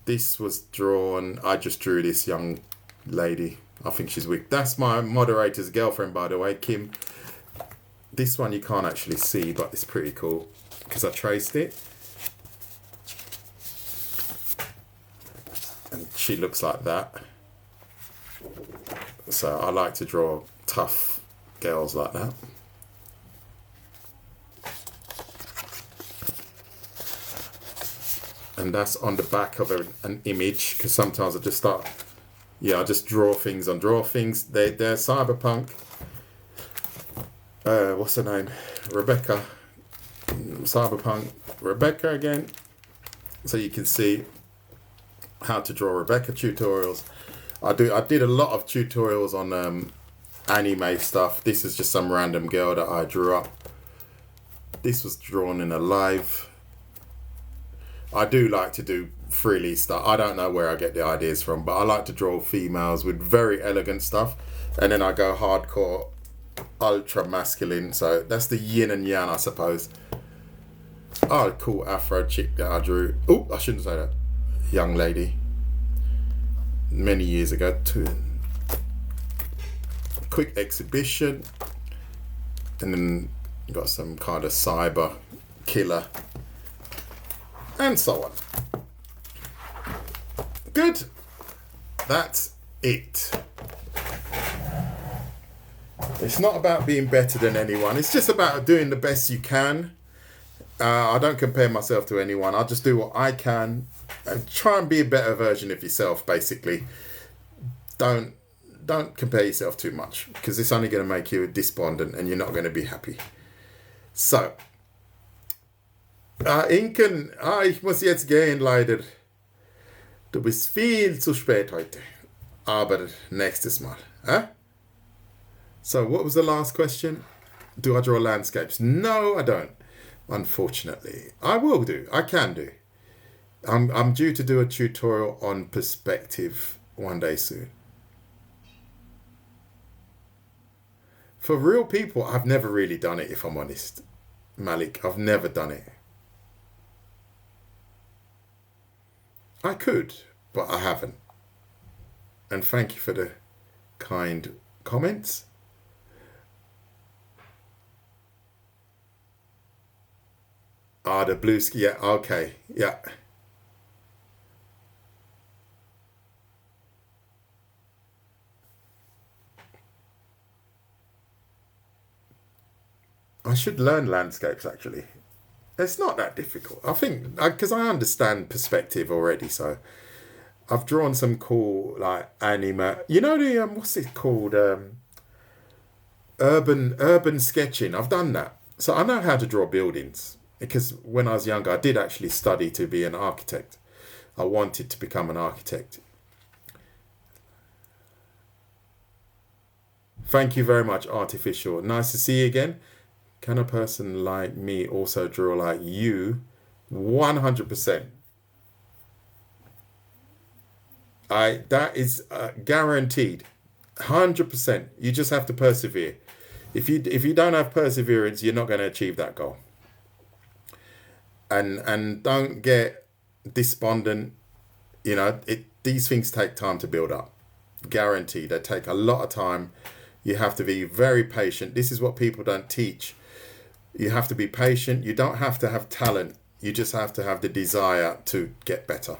This was drawn, I just drew this young lady. I think she's weak. That's my moderator's girlfriend, by the way, Kim. This one you can't actually see, but it's pretty cool because I traced it. And she looks like that. So I like to draw tough girls like that. And that's on the back of an image, because sometimes I just start, I just draw things on draw things. They're cyberpunk. What's her name? Rebecca. Cyberpunk Rebecca again. So you can see how to draw Rebecca tutorials. I did a lot of tutorials on anime stuff. This is just some random girl that I drew up. This was drawn in a live. I do like to do freely stuff. I don't know where I get the ideas from, but I like to draw females with very elegant stuff. And then I go hardcore, ultra masculine. So that's the yin and yang, I suppose. Oh, cool afro chick that I drew. Oh, I shouldn't say that. Young lady. Many years ago too. Quick exhibition. And then you got some kind of cyber killer. And so on. Good. That's it. It's not about being better than anyone. It's just about doing the best you can. I don't compare myself to anyone. I just do what I can and try and be a better version of yourself, basically. Don't compare yourself too much, because it's only going to make you despondent and you're not going to be happy. So, Inken, ich muss jetzt gehen, leider. Du bist viel zu spät heute. Aber nächstes Mal. So, what was the last question? Do I draw landscapes? No, I don't. Unfortunately. I will do. I can do. I'm due to do a tutorial on perspective one day soon. For real people, I've never really done it, if I'm honest. Malik, I've never done it. I could, but I haven't. And thank you for the kind comments. The blue ski, yeah, okay, yeah. I should learn landscapes, actually. It's not that difficult. I think, because I understand perspective already, so I've drawn some cool, like, anime. You know the, what's it called? Urban sketching. I've done that. So I know how to draw buildings. Because when I was younger, I did actually study to be an architect. I wanted to become an architect. Thank you very much, Artificial. Nice to see you again. Can a person like me also draw like you? 100%. That is guaranteed. 100%. You just have to persevere. If you don't have perseverance, you're not going to achieve that goal. And don't get despondent. You know, these things take time to build up. Guaranteed. They take a lot of time. You have to be very patient. This is what people don't teach. You have to be patient. You don't have to have talent. You just have to have the desire to get better.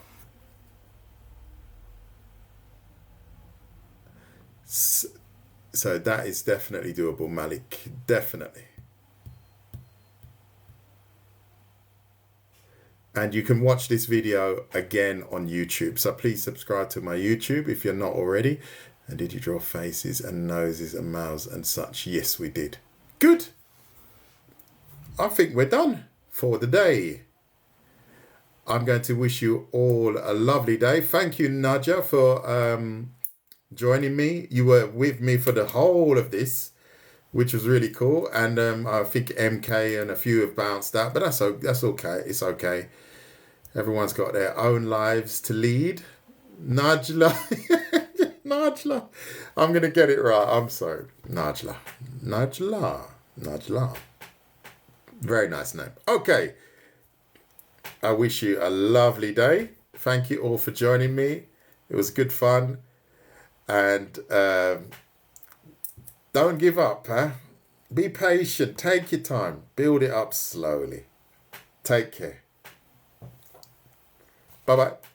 So that is definitely doable, Malik. Definitely. And you can watch this video again on YouTube. So please subscribe to my YouTube if you're not already. And did you draw faces and noses and mouths and such? Yes, we did. Good. I think we're done for the day. I'm going to wish you all a lovely day. Thank you, Nadia, for joining me. You were with me for the whole of this, which was really cool. And I think MK and a few have bounced out, but that's okay. It's okay. Everyone's got their own lives to lead. Najla. Najla. I'm going to get it right. I'm sorry. Najla. Very nice name. Okay. I wish you a lovely day. Thank you all for joining me. It was good fun. And don't give up, huh? Be patient. Take your time. Build it up slowly. Take care. Bye-bye.